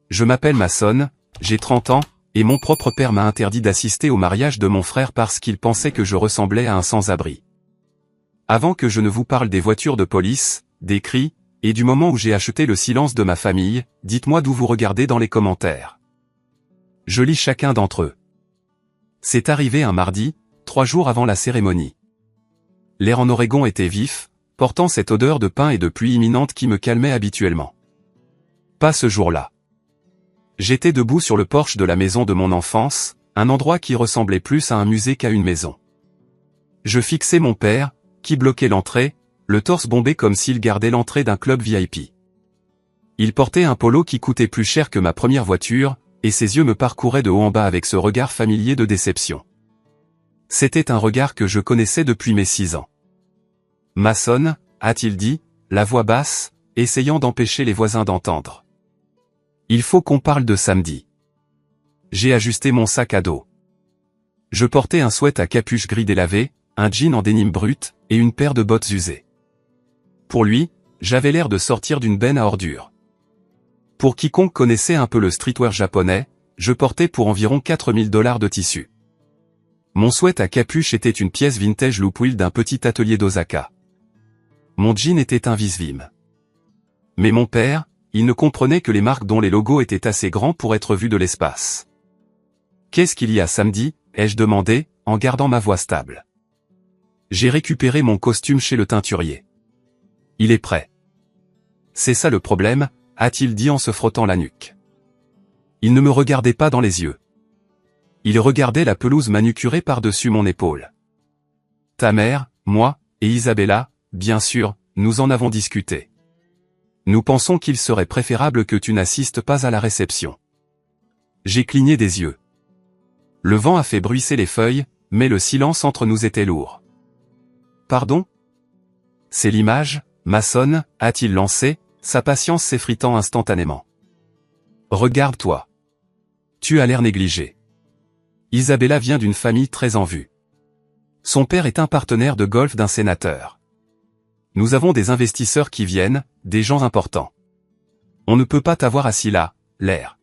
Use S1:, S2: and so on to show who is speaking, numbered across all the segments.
S1: Je m'appelle Mason, j'ai 30 ans, et mon propre père m'a interdit d'assister au mariage de mon frère parce qu'il pensait que je ressemblais à un sans-abri. Avant que je ne vous parle des voitures de police, des cris, et du moment où j'ai acheté le silence de ma famille, dites-moi d'où vous regardez dans les commentaires. Je lis chacun d'entre eux. C'est arrivé un mardi, 3 jours avant la cérémonie. L'air en Oregon était vif, portant cette odeur de pain et de pluie imminente qui me calmait habituellement. Pas ce jour-là. J'étais debout sur le porche de la maison de mon enfance, un endroit qui ressemblait plus à un musée qu'à une maison. Je fixais mon père, qui bloquait l'entrée, le torse bombé comme s'il gardait l'entrée d'un club VIP. Il portait un polo qui coûtait plus cher que ma première voiture, et ses yeux me parcouraient de haut en bas avec ce regard familier de déception. C'était un regard que je connaissais depuis mes 6 ans. « Mason » a-t-il dit, la voix basse, essayant d'empêcher les voisins d'entendre. « Il faut qu'on parle de samedi. » J'ai ajusté mon sac à dos. Je portais un sweat à capuche gris délavé, un jean en dénime brut, et une paire de bottes usées. Pour lui, j'avais l'air de sortir d'une benne à ordures. Pour quiconque connaissait un peu le streetwear japonais, je portais pour environ 4 000 $ de tissu. Mon sweat à capuche était une pièce vintage loop-wheel d'un petit atelier d'Osaka. Mon jean était un Visvim. Mais mon père, il ne comprenait que les marques dont les logos étaient assez grands pour être vus de l'espace. « Qu'est-ce qu'il y a samedi ?» ai-je demandé, en gardant ma voix stable. J'ai récupéré mon costume chez le teinturier. Il est prêt. C'est ça le problème, a-t-il dit en se frottant la nuque. Il ne me regardait pas dans les yeux. Il regardait la pelouse manucurée par-dessus mon épaule. Ta mère, moi, et Isabella, bien sûr, nous en avons discuté. Nous pensons qu'il serait préférable que tu n'assistes pas à la réception. J'ai cligné des yeux. Le vent a fait bruisser les feuilles, mais le silence entre nous était lourd. Pardon ? C'est l'image, Mason, a-t-il lancé, sa patience s'effritant instantanément. Regarde-toi. Tu as l'air négligé. Isabella vient d'une famille très en vue. Son père est un partenaire de golf d'un sénateur. Nous avons des investisseurs qui viennent, des gens importants. On ne peut pas t'avoir assis là, l'air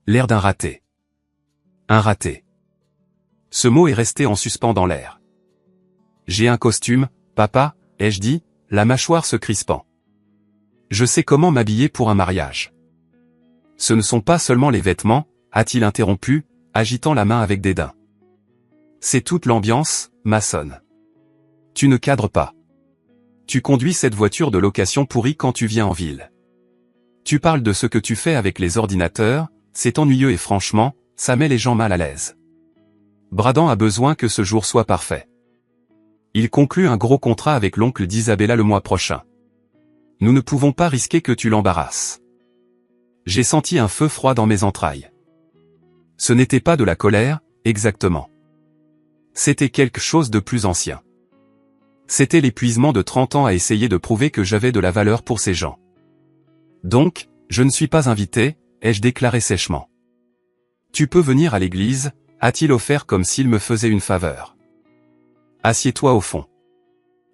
S1: d'un raté. Un raté. Ce mot est resté en suspens dans l'air. J'ai un costume, papa, ai-je dit, la mâchoire se crispant. Je sais comment m'habiller pour un mariage. Ce ne sont pas seulement les vêtements, a-t-il interrompu, agitant la main avec dédain. C'est toute l'ambiance, Mason. Tu ne cadres pas. Tu conduis cette voiture de location pourrie quand tu viens en ville. Tu parles de ce que tu fais avec les ordinateurs, c'est ennuyeux et franchement, ça met les gens mal à l'aise. Bradan a besoin que ce jour soit parfait. Il conclut un gros contrat avec l'oncle d'Isabella le mois prochain. Nous ne pouvons pas risquer que tu l'embarrasses. J'ai senti un feu froid dans mes entrailles. Ce n'était pas de la colère, exactement. C'était quelque chose de plus ancien. C'était l'épuisement de 30 ans à essayer de prouver que j'avais de la valeur pour ces gens. Donc, je ne suis pas invité, ai-je déclaré sèchement. Tu peux venir à l'église, a-t-il offert comme s'il me faisait une faveur. Assieds-toi au fond.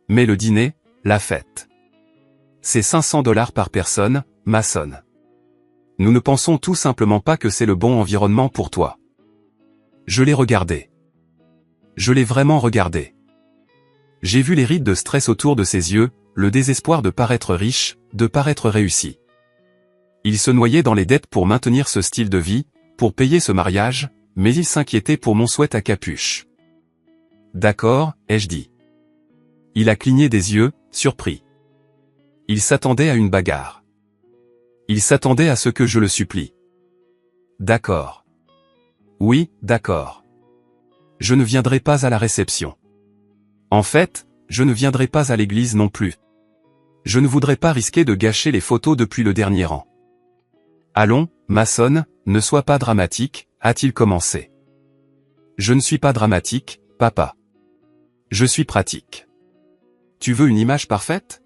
S1: Mais le dîner, la fête. C'est 500 $ par personne, Mason. Nous ne pensons tout simplement pas que c'est le bon environnement pour toi. Je l'ai regardé. Je l'ai vraiment regardé. J'ai vu les rides de stress autour de ses yeux, le désespoir de paraître riche, de paraître réussi. Il se noyait dans les dettes pour maintenir ce style de vie, pour payer ce mariage, mais il s'inquiétait pour mon sweat à capuche. D'accord, ai-je dit. Il a cligné des yeux, surpris. Il s'attendait à une bagarre. Il s'attendait à ce que je le supplie. D'accord. Oui, d'accord. Je ne viendrai pas à la réception. En fait, je ne viendrai pas à l'église non plus. Je ne voudrais pas risquer de gâcher les photos depuis le dernier rang. Allons, Mason, ne sois pas dramatique, a-t-il commencé. Je ne suis pas dramatique, papa. Je suis pratique. Tu veux une image parfaite ?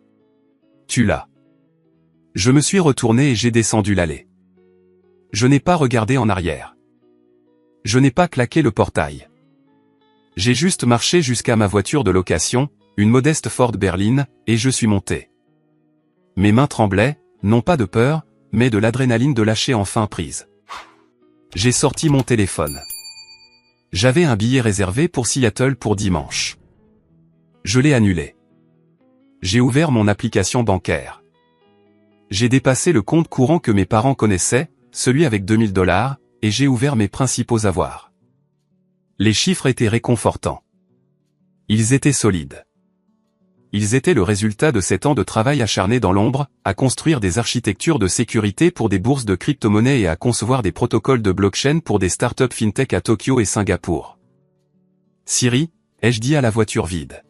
S1: Tu l'as. Je me suis retourné et j'ai descendu l'allée. Je n'ai pas regardé en arrière. Je n'ai pas claqué le portail. J'ai juste marché jusqu'à ma voiture de location, une modeste Ford berline, et je suis monté. Mes mains tremblaient, non pas de peur, mais de l'adrénaline de lâcher enfin prise. J'ai sorti mon téléphone. J'avais un billet réservé pour Seattle pour dimanche. Je l'ai annulé. J'ai ouvert mon application bancaire. J'ai dépassé le compte courant que mes parents connaissaient, celui avec 2000 $, et j'ai ouvert mes principaux avoirs. Les chiffres étaient réconfortants. Ils étaient solides. Ils étaient le résultat de 7 ans de travail acharné dans l'ombre, à construire des architectures de sécurité pour des bourses de crypto-monnaies et à concevoir des protocoles de blockchain pour des startups fintech à Tokyo et Singapour. Siri, ai-je dit à la voiture vide.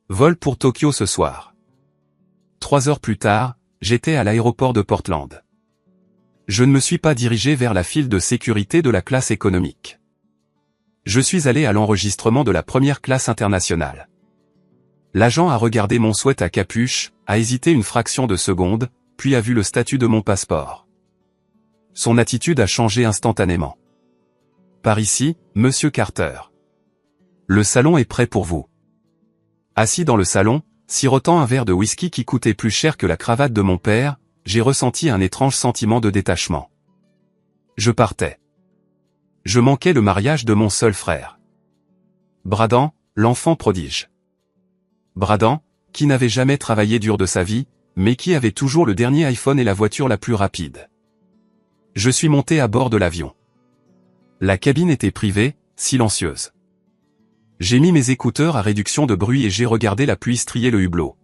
S1: Vol pour Tokyo ce soir. 3 heures plus tard, j'étais à l'aéroport de Portland. Je ne me suis pas dirigé vers la file de sécurité de la classe économique. Je suis allé à l'enregistrement de la première classe internationale. L'agent a regardé mon sweat à capuche, a hésité une fraction de seconde, puis a vu le statut de mon passeport. Son attitude a changé instantanément. Par ici, Monsieur Carter. Le salon est prêt pour vous. Assis dans le salon, sirotant un verre de whisky qui coûtait plus cher que la cravate de mon père, j'ai ressenti un étrange sentiment de détachement. Je partais. Je manquais le mariage de mon seul frère. Bradan, l'enfant prodige. Bradan, qui n'avait jamais travaillé dur de sa vie, mais qui avait toujours le dernier iPhone et la voiture la plus rapide. Je suis monté à bord de l'avion. La cabine était privée, silencieuse. J'ai mis mes écouteurs à réduction de bruit et j'ai regardé la pluie strier le hublot.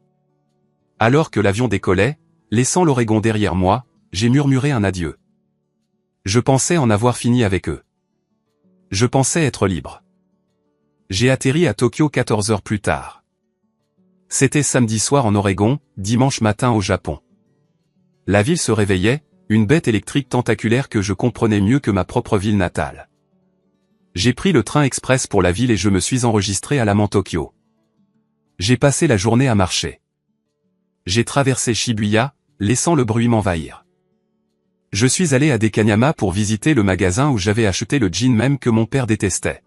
S1: Alors que l'avion décollait, laissant l'Oregon derrière moi, j'ai murmuré un adieu. Je pensais en avoir fini avec eux. Je pensais être libre. J'ai atterri à Tokyo 14 heures plus tard. C'était samedi soir en Oregon, dimanche matin au Japon. La ville se réveillait, une bête électrique tentaculaire que je comprenais mieux que ma propre ville natale. J'ai pris le train express pour la ville et je me suis enregistré à l'amant Tokyo. J'ai passé la journée à marcher. J'ai traversé Shibuya, laissant le bruit m'envahir. Je suis allé à Dekanyama pour visiter le magasin où j'avais acheté le jean même que mon père détestait.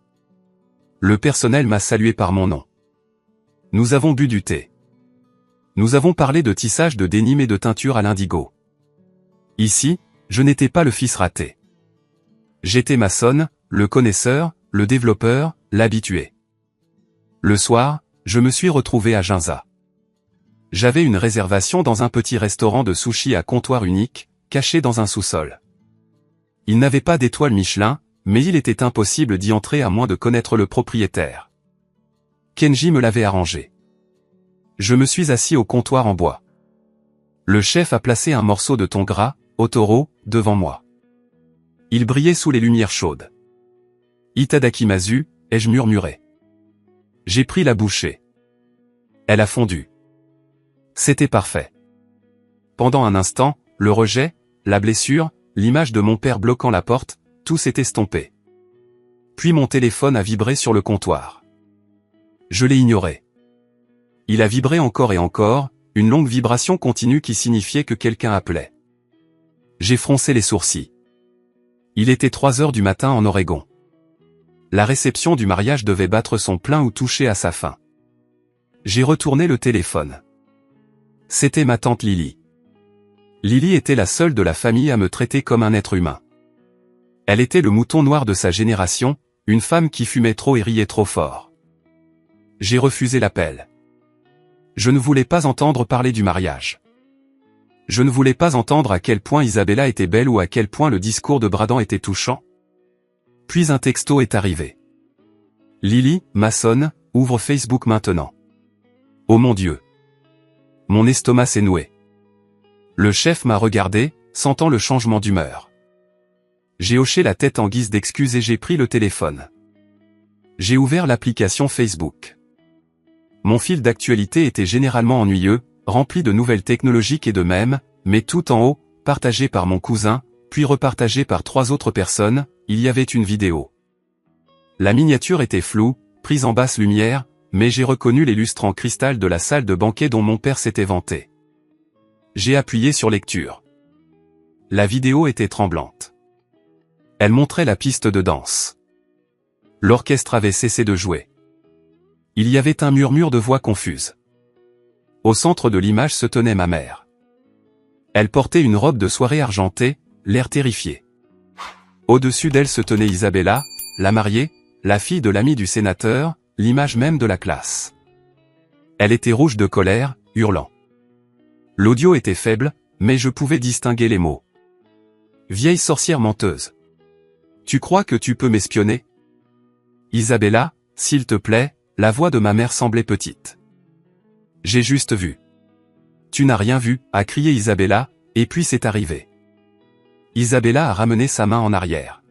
S1: Le personnel m'a salué par mon nom. Nous avons bu du thé. Nous avons parlé de tissage de denim et de teinture à l'indigo. Ici, je n'étais pas le fils raté. J'étais maçonne, le connaisseur, le développeur, l'habitué. Le soir, je me suis retrouvé à Ginza. J'avais une réservation dans un petit restaurant de sushi à comptoir unique, caché dans un sous-sol. Il n'avait pas d'étoile Michelin, mais il était impossible d'y entrer à moins de connaître le propriétaire. Kenji me l'avait arrangé. Je me suis assis au comptoir en bois. Le chef a placé un morceau de thon gras, au taureau, devant moi. Il brillait sous les lumières chaudes. Itadakimasu, ai-je murmuré. J'ai pris la bouchée. Elle a fondu. C'était parfait. Pendant un instant, le rejet, la blessure, l'image de mon père bloquant la porte, tout s'est estompé. Puis mon téléphone a vibré sur le comptoir. Je l'ai ignoré. Il a vibré encore et encore, une longue vibration continue qui signifiait que quelqu'un appelait. J'ai froncé les sourcils. Il était 3 heures du matin en Oregon. La réception du mariage devait battre son plein ou toucher à sa fin. J'ai retourné le téléphone. C'était ma tante Lily. Lily était la seule de la famille à me traiter comme un être humain. Elle était le mouton noir de sa génération, une femme qui fumait trop et riait trop fort. J'ai refusé l'appel. Je ne voulais pas entendre parler du mariage. Je ne voulais pas entendre à quel point Isabella était belle ou à quel point le discours de Bradan était touchant. Puis un texto est arrivé. Lily, maçonne, ouvre Facebook maintenant. Oh mon Dieu. Mon estomac s'est noué. Le chef m'a regardé, sentant le changement d'humeur. J'ai hoché la tête en guise d'excuse et j'ai pris le téléphone. J'ai ouvert l'application Facebook. Mon fil d'actualité était généralement ennuyeux, rempli de nouvelles technologiques et de mèmes, mais tout en haut, partagé par mon cousin, puis repartagé par 3 autres personnes, il y avait une vidéo. La miniature était floue, prise en basse lumière, mais j'ai reconnu les lustres en cristal de la salle de banquet dont mon père s'était vanté. J'ai appuyé sur lecture. La vidéo était tremblante. Elle montrait la piste de danse. L'orchestre avait cessé de jouer. Il y avait un murmure de voix confuses. Au centre de l'image se tenait ma mère. Elle portait une robe de soirée argentée, l'air terrifié. Au-dessus d'elle se tenait Isabella, la mariée, la fille de l'ami du sénateur, l'image même de la classe. Elle était rouge de colère, hurlant. L'audio était faible, mais je pouvais distinguer les mots. Vieille sorcière menteuse. Tu crois que tu peux m'espionner? Isabella, s'il te plaît, la voix de ma mère semblait petite. J'ai juste vu. Tu n'as rien vu, a crié Isabella, et puis c'est arrivé. Isabella a ramené sa main en arrière.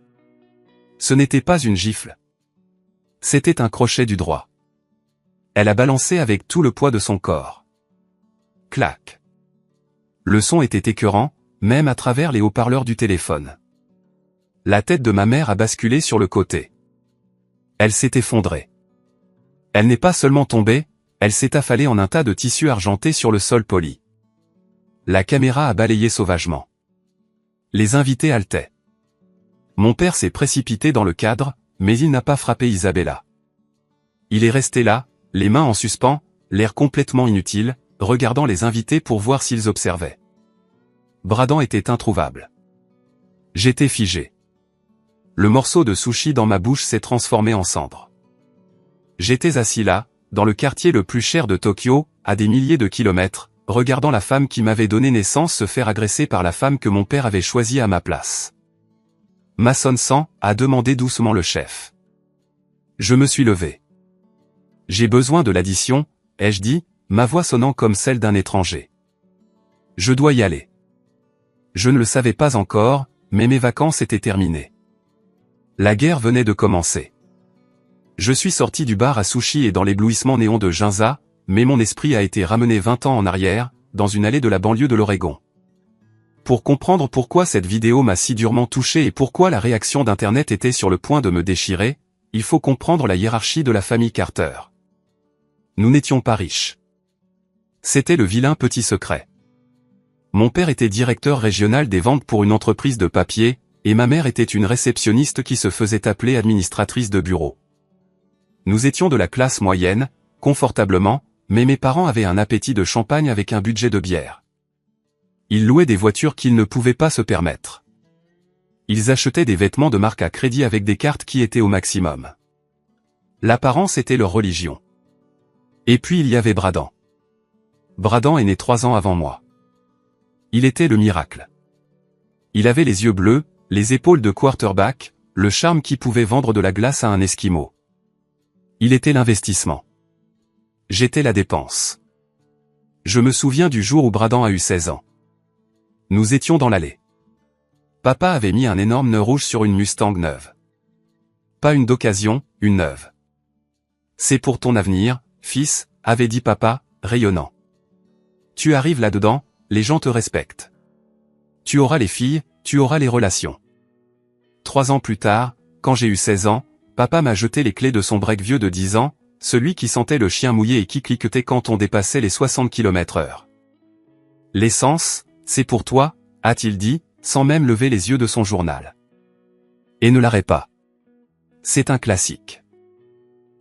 S1: Ce n'était pas une gifle. C'était un crochet du droit. Elle a balancé avec tout le poids de son corps. Clac. Le son était écœurant, même à travers les haut-parleurs du téléphone. La tête de ma mère a basculé sur le côté. Elle s'est effondrée. Elle n'est pas seulement tombée, elle s'est affalée en un tas de tissu argenté sur le sol poli. La caméra a balayé sauvagement. Les invités haletaient. Mon père s'est précipité dans le cadre, mais il n'a pas frappé Isabella. Il est resté là, les mains en suspens, l'air complètement inutile, regardant les invités pour voir s'ils observaient. Bradan était introuvable. J'étais figé. Le morceau de sushi dans ma bouche s'est transformé en cendre. J'étais assis là, dans le quartier le plus cher de Tokyo, à des milliers de kilomètres, regardant la femme qui m'avait donné naissance se faire agresser par la femme que mon père avait choisie à ma place. Mason-san, a demandé doucement le chef. Je me suis levé. J'ai besoin de l'addition, ai-je dit, ma voix sonnant comme celle d'un étranger. Je dois y aller. Je ne le savais pas encore, mais mes vacances étaient terminées. La guerre venait de commencer. Je suis sorti du bar à sushi et dans l'éblouissement néon de Ginza, mais mon esprit a été ramené 20 ans en arrière, dans une allée de la banlieue de l'Oregon. Pour comprendre pourquoi cette vidéo m'a si durement touché et pourquoi la réaction d'Internet était sur le point de me déchirer, il faut comprendre la hiérarchie de la famille Carter. Nous n'étions pas riches. C'était le vilain petit secret. Mon père était directeur régional des ventes pour une entreprise de papier, et ma mère était une réceptionniste qui se faisait appeler administratrice de bureau. Nous étions de la classe moyenne, confortablement, mais mes parents avaient un appétit de champagne avec un budget de bière. Ils louaient des voitures qu'ils ne pouvaient pas se permettre. Ils achetaient des vêtements de marque à crédit avec des cartes qui étaient au maximum. L'apparence était leur religion. Et puis il y avait Bradan. Bradan est né 3 ans avant moi. Il était le miracle. Il avait les yeux bleus, les épaules de quarterback, le charme qui pouvait vendre de la glace à un esquimau. Il était l'investissement. J'étais la dépense. Je me souviens du jour où Bradan a eu 16 ans. Nous étions dans l'allée. Papa avait mis un énorme nœud rouge sur une Mustang neuve. Pas une d'occasion, une neuve. C'est pour ton avenir, fils, avait dit papa, rayonnant. Tu arrives là-dedans, les gens te respectent. Tu auras les filles, tu auras les relations. 3 ans plus tard, quand j'ai eu 16 ans, papa m'a jeté les clés de son break vieux de 10 ans, celui qui sentait le chien mouillé et qui cliquetait quand on dépassait les 60 km/h. L'essence, c'est pour toi, a-t-il dit, sans même lever les yeux de son journal. Et ne l'arrête pas. C'est un classique.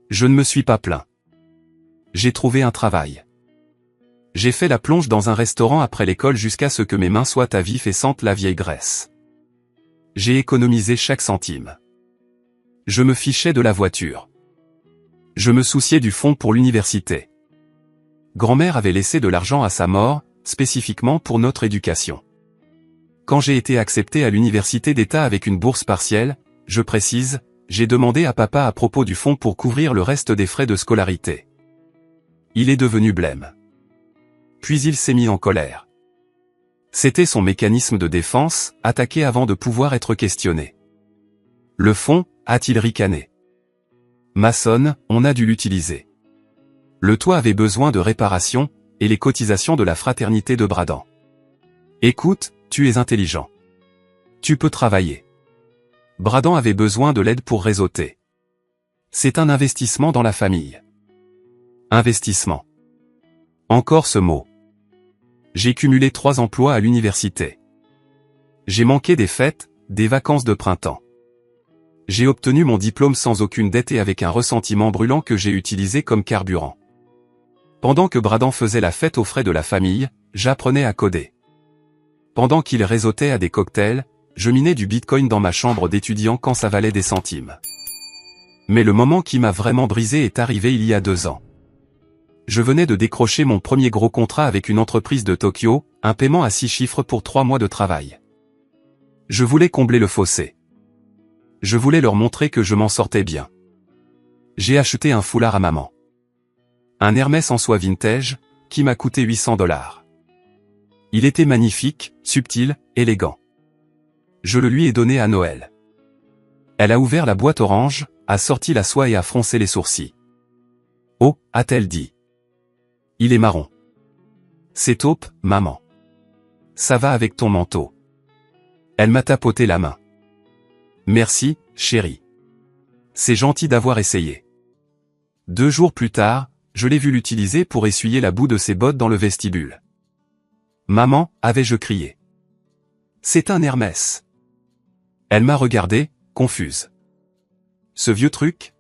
S1: Je ne me suis pas plaint. J'ai trouvé un travail. J'ai fait la plonge dans un restaurant après l'école jusqu'à ce que mes mains soient à vif et sentent la vieille graisse. J'ai économisé chaque centime. Je me fichais de la voiture. Je me souciais du fonds pour l'université. Grand-mère avait laissé de l'argent à sa mort, spécifiquement pour notre éducation. Quand j'ai été accepté à l'université d'État avec une bourse partielle, je précise, j'ai demandé à papa à propos du fonds pour couvrir le reste des frais de scolarité. Il est devenu blême. Puis il s'est mis en colère. C'était son mécanisme de défense, attaquer avant de pouvoir être questionné. Le fonds, a-t-il ricané. Mason, on a dû l'utiliser. Le toit avait besoin de réparation, et les cotisations de la fraternité de Bradan. Écoute, tu es intelligent. Tu peux travailler. Bradan avait besoin de l'aide pour réseauter. C'est un investissement dans la famille. Investissement. Encore ce mot. J'ai cumulé 3 emplois à l'université. J'ai manqué des fêtes, des vacances de printemps. J'ai obtenu mon diplôme sans aucune dette et avec un ressentiment brûlant que j'ai utilisé comme carburant. Pendant que Bradan faisait la fête aux frais de la famille, j'apprenais à coder. Pendant qu'il réseautait à des cocktails, je minais du bitcoin dans ma chambre d'étudiant quand ça valait des centimes. Mais le moment qui m'a vraiment brisé est arrivé il y a 2 ans. Je venais de décrocher mon premier gros contrat avec une entreprise de Tokyo, un paiement à 6 chiffres pour 3 mois de travail. Je voulais combler le fossé. Je voulais leur montrer que je m'en sortais bien. J'ai acheté un foulard à maman. Un Hermès en soie vintage, qui m'a coûté 800 $. Il était magnifique, subtil, élégant. Je le lui ai donné à Noël. Elle a ouvert la boîte orange, a sorti la soie et a froncé les sourcils. Oh, a-t-elle dit. Il est marron. C'est taupe, maman. Ça va avec ton manteau. Elle m'a tapoté la main. Merci, chérie. C'est gentil d'avoir essayé. 2 jours plus tard, je l'ai vu l'utiliser pour essuyer la boue de ses bottes dans le vestibule. Maman, avais-je crié. C'est un Hermès. Elle m'a regardé, confuse. Ce vieux truc?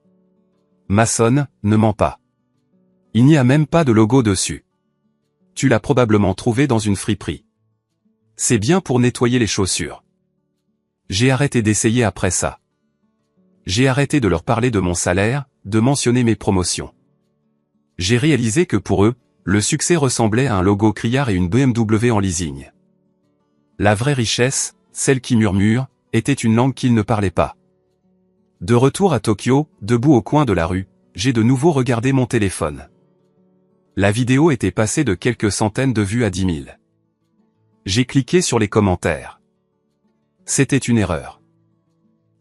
S1: Maçonne, ne mens pas. Il n'y a même pas de logo dessus. Tu l'as probablement trouvé dans une friperie. C'est bien pour nettoyer les chaussures. J'ai arrêté d'essayer après ça. J'ai arrêté de leur parler de mon salaire, de mentionner mes promotions. J'ai réalisé que pour eux, le succès ressemblait à un logo criard et une BMW en leasing. La vraie richesse, celle qui murmure, était une langue qu'ils ne parlaient pas. De retour à Tokyo, debout au coin de la rue, j'ai de nouveau regardé mon téléphone. La vidéo était passée de quelques centaines de vues à 10 000. J'ai cliqué sur les commentaires. C'était une erreur.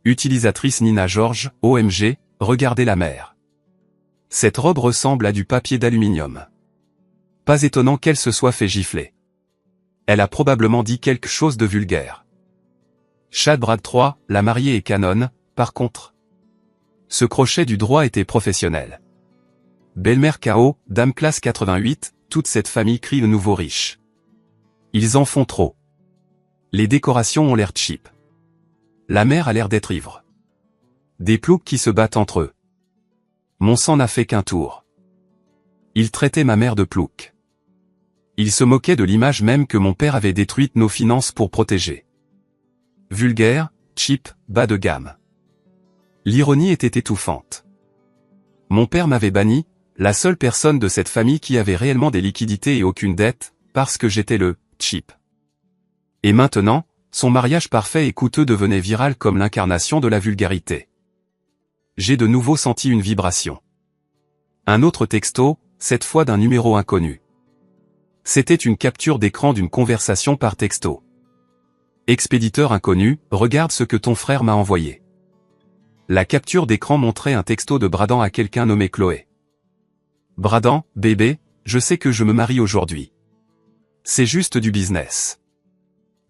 S1: Utilisatrice Nina George, OMG, regardez la mer. Cette robe ressemble à du papier d'aluminium. Pas étonnant qu'elle se soit fait gifler. Elle a probablement dit quelque chose de vulgaire. Chad Brad 3, la mariée est canon, par contre. Ce crochet du droit était professionnel. Belle-mère KO, dame classe 88, toute cette famille crie le nouveau riche. Ils en font trop. Les décorations ont l'air cheap. La mère a l'air d'être ivre. Des ploucs qui se battent entre eux. Mon sang n'a fait qu'un tour. Il traitait ma mère de plouc. Il se moquait de l'image même que mon père avait détruite nos finances pour protéger. Vulgaire, cheap, bas de gamme. L'ironie était étouffante. Mon père m'avait banni, la seule personne de cette famille qui avait réellement des liquidités et aucune dette, parce que j'étais le cheap. Et maintenant, son mariage parfait et coûteux devenait viral comme l'incarnation de la vulgarité. J'ai de nouveau senti une vibration. Un autre texto, cette fois d'un numéro inconnu. C'était une capture d'écran d'une conversation par texto. Expéditeur inconnu, regarde ce que ton frère m'a envoyé. La capture d'écran montrait un texto de Bradan à quelqu'un nommé Chloé. Bradan, bébé, je sais que je me marie aujourd'hui. C'est juste du business.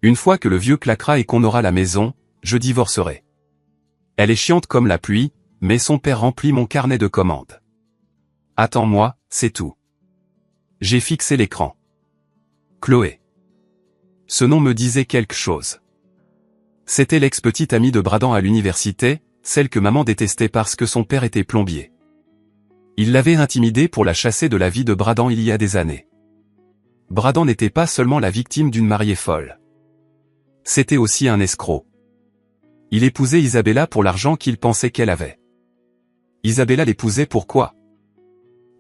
S1: Une fois que le vieux claquera et qu'on aura la maison, je divorcerai. Elle est chiante comme la pluie, mais son père remplit mon carnet de commandes. Attends-moi, c'est tout. J'ai fixé l'écran. Chloé. Ce nom me disait quelque chose. C'était l'ex-petite amie de Bradan à l'université, celle que maman détestait parce que son père était plombier. Il l'avait intimidée pour la chasser de la vie de Bradan il y a des années. Bradan n'était pas seulement la victime d'une mariée folle. C'était aussi un escroc. Il épousait Isabella pour l'argent qu'il pensait qu'elle avait. Isabella l'épousait pourquoi?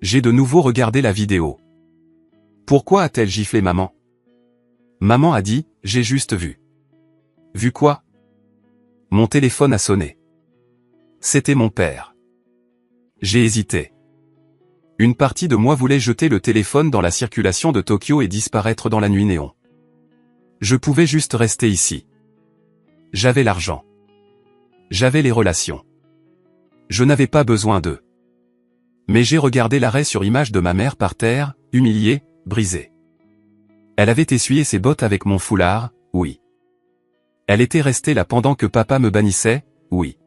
S1: J'ai de nouveau regardé la vidéo. Pourquoi a-t-elle giflé maman? Maman a dit, j'ai juste vu. Vu quoi? Mon téléphone a sonné. C'était mon père. J'ai hésité. Une partie de moi voulait jeter le téléphone dans la circulation de Tokyo et disparaître dans la nuit néon. Je pouvais juste rester ici. J'avais l'argent. J'avais les relations. Je n'avais pas besoin d'eux. Mais j'ai regardé l'arrêt sur image de ma mère par terre, humiliée, brisée. Elle avait essuyé ses bottes avec mon foulard, oui. Elle était restée là pendant que papa me bannissait, oui.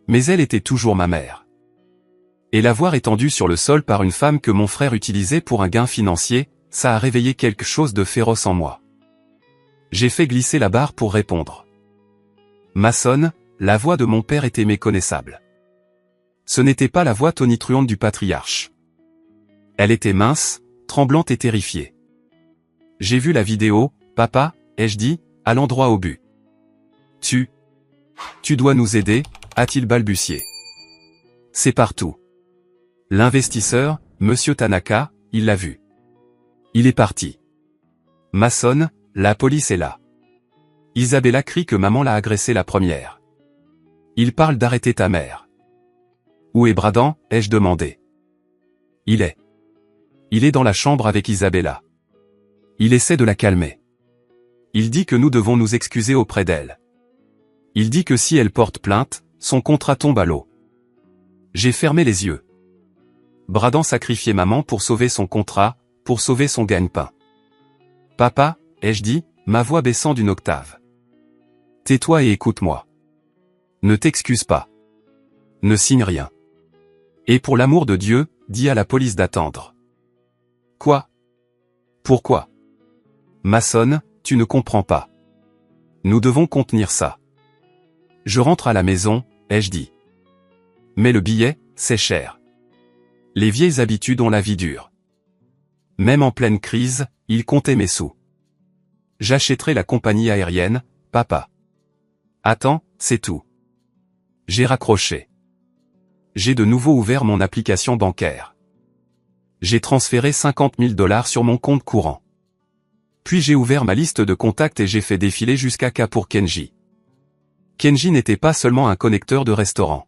S1: Mais elle était toujours ma mère. Et la voir étendue sur le sol par une femme que mon frère utilisait pour un gain financier, ça a réveillé quelque chose de féroce en moi. J'ai fait glisser la barre pour répondre. Maçonne, la voix de mon père était méconnaissable. Ce n'était pas la voix tonitruante du patriarche. Elle était mince, tremblante et terrifiée. J'ai vu la vidéo, papa, ai-je dit, allant droit au but. Tu dois nous aider, a-t-il balbutié. C'est partout. L'investisseur, Monsieur Tanaka, il l'a vu. Il est parti. Mason, la police est là. Isabella crie que maman l'a agressée la première. Il parle d'arrêter ta mère. Où est Bradan, ai-je demandé. Il est dans la chambre avec Isabella. Il essaie de la calmer. Il dit que nous devons nous excuser auprès d'elle. Il dit que si elle porte plainte, son contrat tombe à l'eau. J'ai fermé les yeux. Bradan sacrifiait maman pour sauver son contrat, pour sauver son gagne-pain. Papa, ai-je dit, ma voix baissant d'une octave. Tais-toi et écoute-moi. Ne t'excuse pas. Ne signe rien. Et pour l'amour de Dieu, dis à la police d'attendre. Quoi? Pourquoi? Mason, tu ne comprends pas. Nous devons contenir ça. Je rentre à la maison, ai-je dit. Mais le billet, c'est cher. Les vieilles habitudes ont la vie dure. Même en pleine crise, il comptait mes sous. J'achèterai la compagnie aérienne, papa. Attends, c'est tout. J'ai raccroché. J'ai de nouveau ouvert mon application bancaire. J'ai transféré 50 000 $ sur mon compte courant. Puis j'ai ouvert ma liste de contacts et j'ai fait défiler jusqu'à K pour Kenji. Kenji n'était pas seulement un connecteur de restaurant.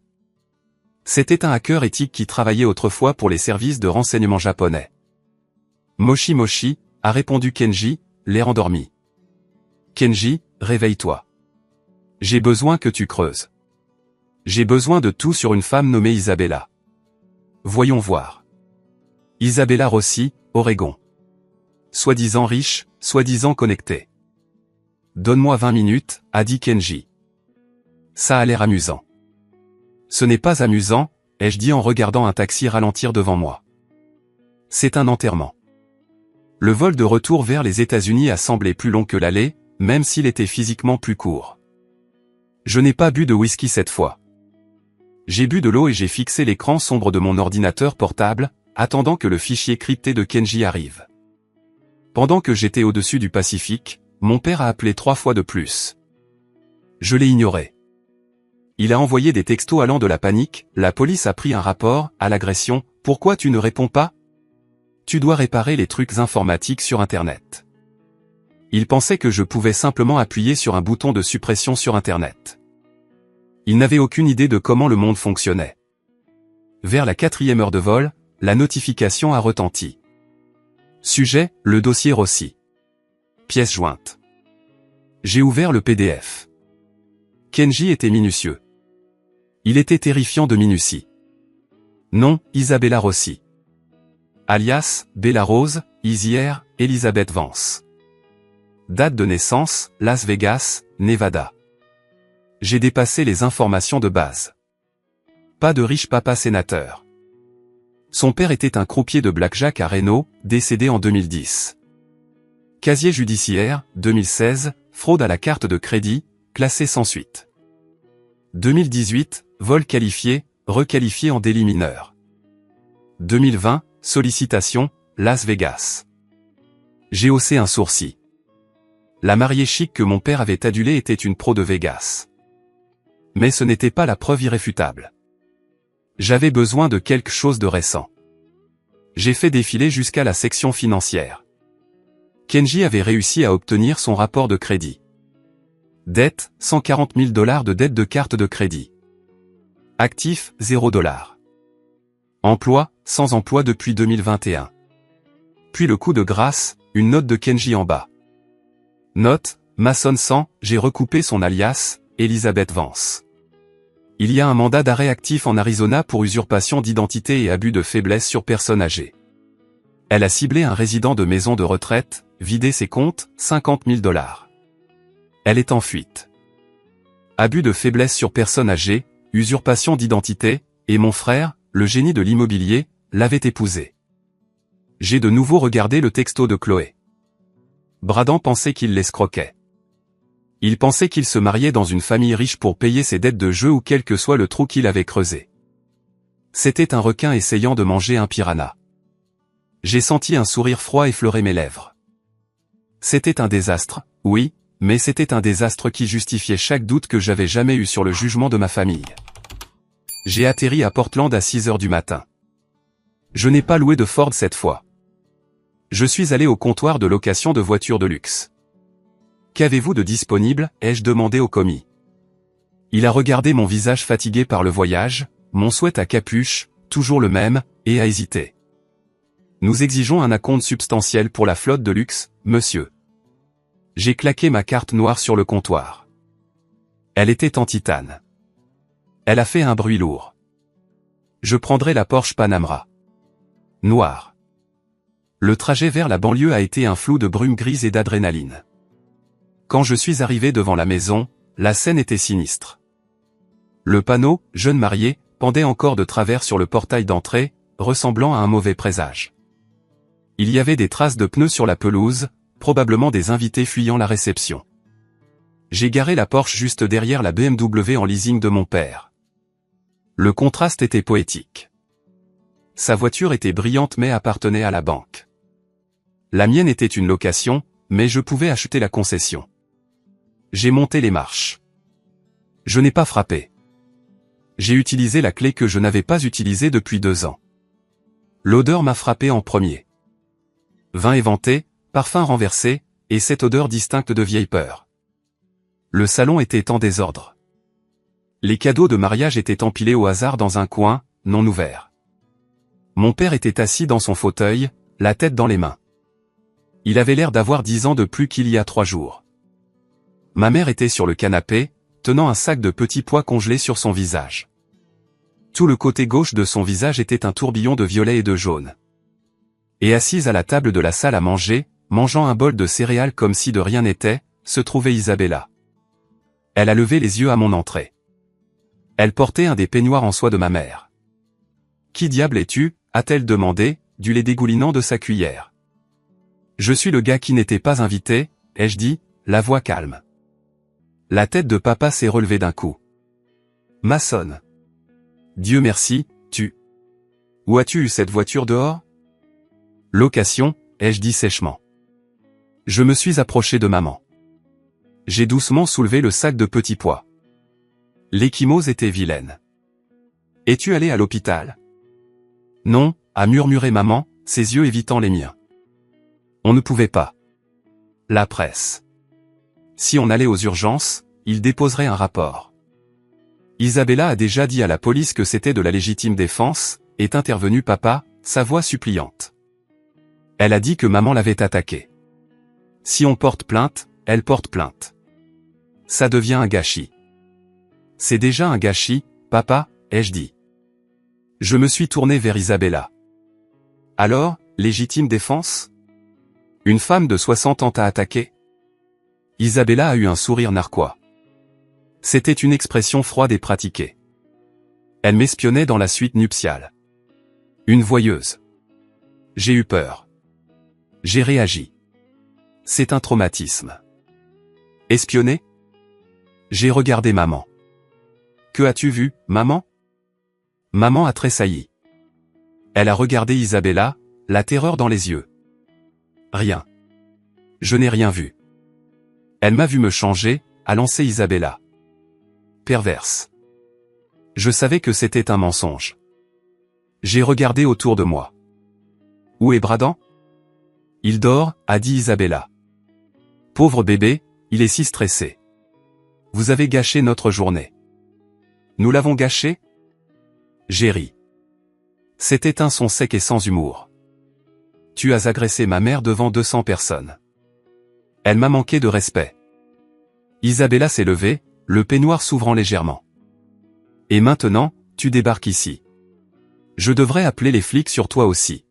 S1: C'était un hacker éthique qui travaillait autrefois pour les services de renseignement japonais. Moshi Moshi, a répondu Kenji, l'air endormi. Kenji, réveille-toi. J'ai besoin que tu creuses. J'ai besoin de tout sur une femme nommée Isabella. Voyons voir. Isabella Rossi, Oregon. Soi-disant riche, soi-disant connectée. Donne-moi 20 minutes, a dit Kenji. Ça a l'air amusant. Ce n'est pas amusant, ai-je dit en regardant un taxi ralentir devant moi. C'est un enterrement. Le vol de retour vers les États-Unis a semblé plus long que l'aller, même s'il était physiquement plus court. Je n'ai pas bu de whisky cette fois. J'ai bu de l'eau et j'ai fixé l'écran sombre de mon ordinateur portable, attendant que le fichier crypté de Kenji arrive. Pendant que j'étais au-dessus du Pacifique, mon père a appelé 3 fois de plus. Je l'ai ignoré. Il a envoyé des textos allant de la panique, la police a pris un rapport, à l'agression, pourquoi tu ne réponds pas? Tu dois réparer les trucs informatiques sur Internet. Il pensait que je pouvais simplement appuyer sur un bouton de suppression sur Internet. Il n'avait aucune idée de comment le monde fonctionnait. Vers la 4e heure de vol, la notification a retenti. Sujet, le dossier Rossi. Pièce jointe. J'ai ouvert le PDF. Kenji était minutieux. Il était terrifiant de minutie. Nom, Isabella Rossi. Alias, Bella Rose, Isière, Elizabeth Vance. Date de naissance, Las Vegas, Nevada. J'ai dépassé les informations de base. Pas de riche papa sénateur. Son père était un croupier de blackjack à Reno, décédé en 2010. Casier judiciaire, 2016, fraude à la carte de crédit, classé sans suite. 2018, vol qualifié, requalifié en délit mineur. 2020, sollicitation, Las Vegas. J'ai haussé un sourcil. La mariée chic que mon père avait adulée était une pro de Vegas. Mais ce n'était pas la preuve irréfutable. J'avais besoin de quelque chose de récent. J'ai fait défiler jusqu'à la section financière. Kenji avait réussi à obtenir son rapport de crédit. Dette, 140 000 $ de dette de carte de crédit. Actif, 0 $. Emploi, sans emploi depuis 2021. Puis le coup de grâce, une note de Kenji en bas. Note, Mason 100, j'ai recoupé son alias, Elizabeth Vance. Il y a un mandat d'arrêt actif en Arizona pour usurpation d'identité et abus de faiblesse sur personne âgée. Elle a ciblé un résident de maison de retraite, vidé ses comptes, 50 000 $. Elle est en fuite. Abus de faiblesse sur personne âgée, usurpation d'identité, et mon frère, le génie de l'immobilier, l'avait épousée. J'ai de nouveau regardé le texto de Chloé. Bradan pensait qu'il l'escroquait. Il pensait qu'il se mariait dans une famille riche pour payer ses dettes de jeu ou quel que soit le trou qu'il avait creusé. C'était un requin essayant de manger un piranha. J'ai senti un sourire froid effleurer mes lèvres. C'était un désastre, oui, mais c'était un désastre qui justifiait chaque doute que j'avais jamais eu sur le jugement de ma famille. J'ai atterri à Portland à 6 heures du matin. Je n'ai pas loué de Ford cette fois. Je suis allé au comptoir de location de voitures de luxe. « Qu'avez-vous de disponible ?» ai-je demandé au commis. Il a regardé mon visage fatigué par le voyage, mon sweat à capuche, toujours le même, et a hésité. « Nous exigeons un acompte substantiel pour la flotte de luxe, monsieur. » J'ai claqué ma carte noire sur le comptoir. Elle était en titane. Elle a fait un bruit lourd. Je prendrai la Porsche Panamera. Noire. Le trajet vers la banlieue a été un flou de brume grise et d'adrénaline. Quand je suis arrivé devant la maison, la scène était sinistre. Le panneau « Jeune marié » pendait encore de travers sur le portail d'entrée, ressemblant à un mauvais présage. Il y avait des traces de pneus sur la pelouse, probablement des invités fuyant la réception. J'ai garé la Porsche juste derrière la BMW en leasing de mon père. Le contraste était poétique. Sa voiture était brillante mais appartenait à la banque. La mienne était une location, mais je pouvais acheter la concession. J'ai monté les marches. Je n'ai pas frappé. J'ai utilisé la clé que je n'avais pas utilisée depuis 2 ans. L'odeur m'a frappé en premier. Vin éventé, parfum renversé, et cette odeur distincte de vieille peur. Le salon était en désordre. Les cadeaux de mariage étaient empilés au hasard dans un coin, non ouvert. Mon père était assis dans son fauteuil, la tête dans les mains. Il avait l'air d'avoir 10 ans de plus qu'il y a 3 jours. Ma mère était sur le canapé, tenant un sac de petits pois congelés sur son visage. Tout le côté gauche de son visage était un tourbillon de violet et de jaune. Et assise à la table de la salle à manger, mangeant un bol de céréales comme si de rien n'était, se trouvait Isabella. Elle a levé les yeux à mon entrée. Elle portait un des peignoirs en soie de ma mère. « Qui diable es-tu » a-t-elle demandé, du lait dégoulinant de sa cuillère. « Je suis le gars qui n'était pas invité » ai-je dit, la voix calme. La tête de papa s'est relevée d'un coup. « Maçonne. Dieu merci, tu. Où as-tu eu cette voiture dehors ?»« Location » ai-je dit sèchement. Je me suis approché de maman. J'ai doucement soulevé le sac de petits pois. L'échymose était vilaine. « Es-tu allé à l'hôpital ?»« Non » a murmuré maman, ses yeux évitant les miens. On ne pouvait pas. La presse. Si on allait aux urgences, ils déposeraient un rapport. Isabella a déjà dit à la police que c'était de la légitime défense, est intervenu papa, sa voix suppliante. Elle a dit que maman l'avait attaquée. Si on porte plainte, elle porte plainte. Ça devient un gâchis. C'est déjà un gâchis, papa, ai-je dit. Je me suis tourné vers Isabella. Alors, légitime défense ? Une femme de 60 ans t'a attaqué ? Isabella a eu un sourire narquois. C'était une expression froide et pratiquée. Elle m'espionnait dans la suite nuptiale. Une voyeuse. J'ai eu peur. J'ai réagi. C'est un traumatisme. Espionner ? J'ai regardé maman. Que as-tu vu, maman ? Maman a tressailli. Elle a regardé Isabella, la terreur dans les yeux. Rien. Je n'ai rien vu. Elle m'a vu me changer, a lancé Isabella. Perverse. Je savais que c'était un mensonge. J'ai regardé autour de moi. Où est Bradan ? Il dort, a dit Isabella. Pauvre bébé, il est si stressé. Vous avez gâché notre journée. Nous l'avons gâché ? J'ai ri. C'était un son sec et sans humour. Tu as agressé ma mère devant 200 personnes. Elle m'a manqué de respect. Isabella s'est levée, le peignoir s'ouvrant légèrement. Et maintenant, tu débarques ici. Je devrais appeler les flics sur toi aussi.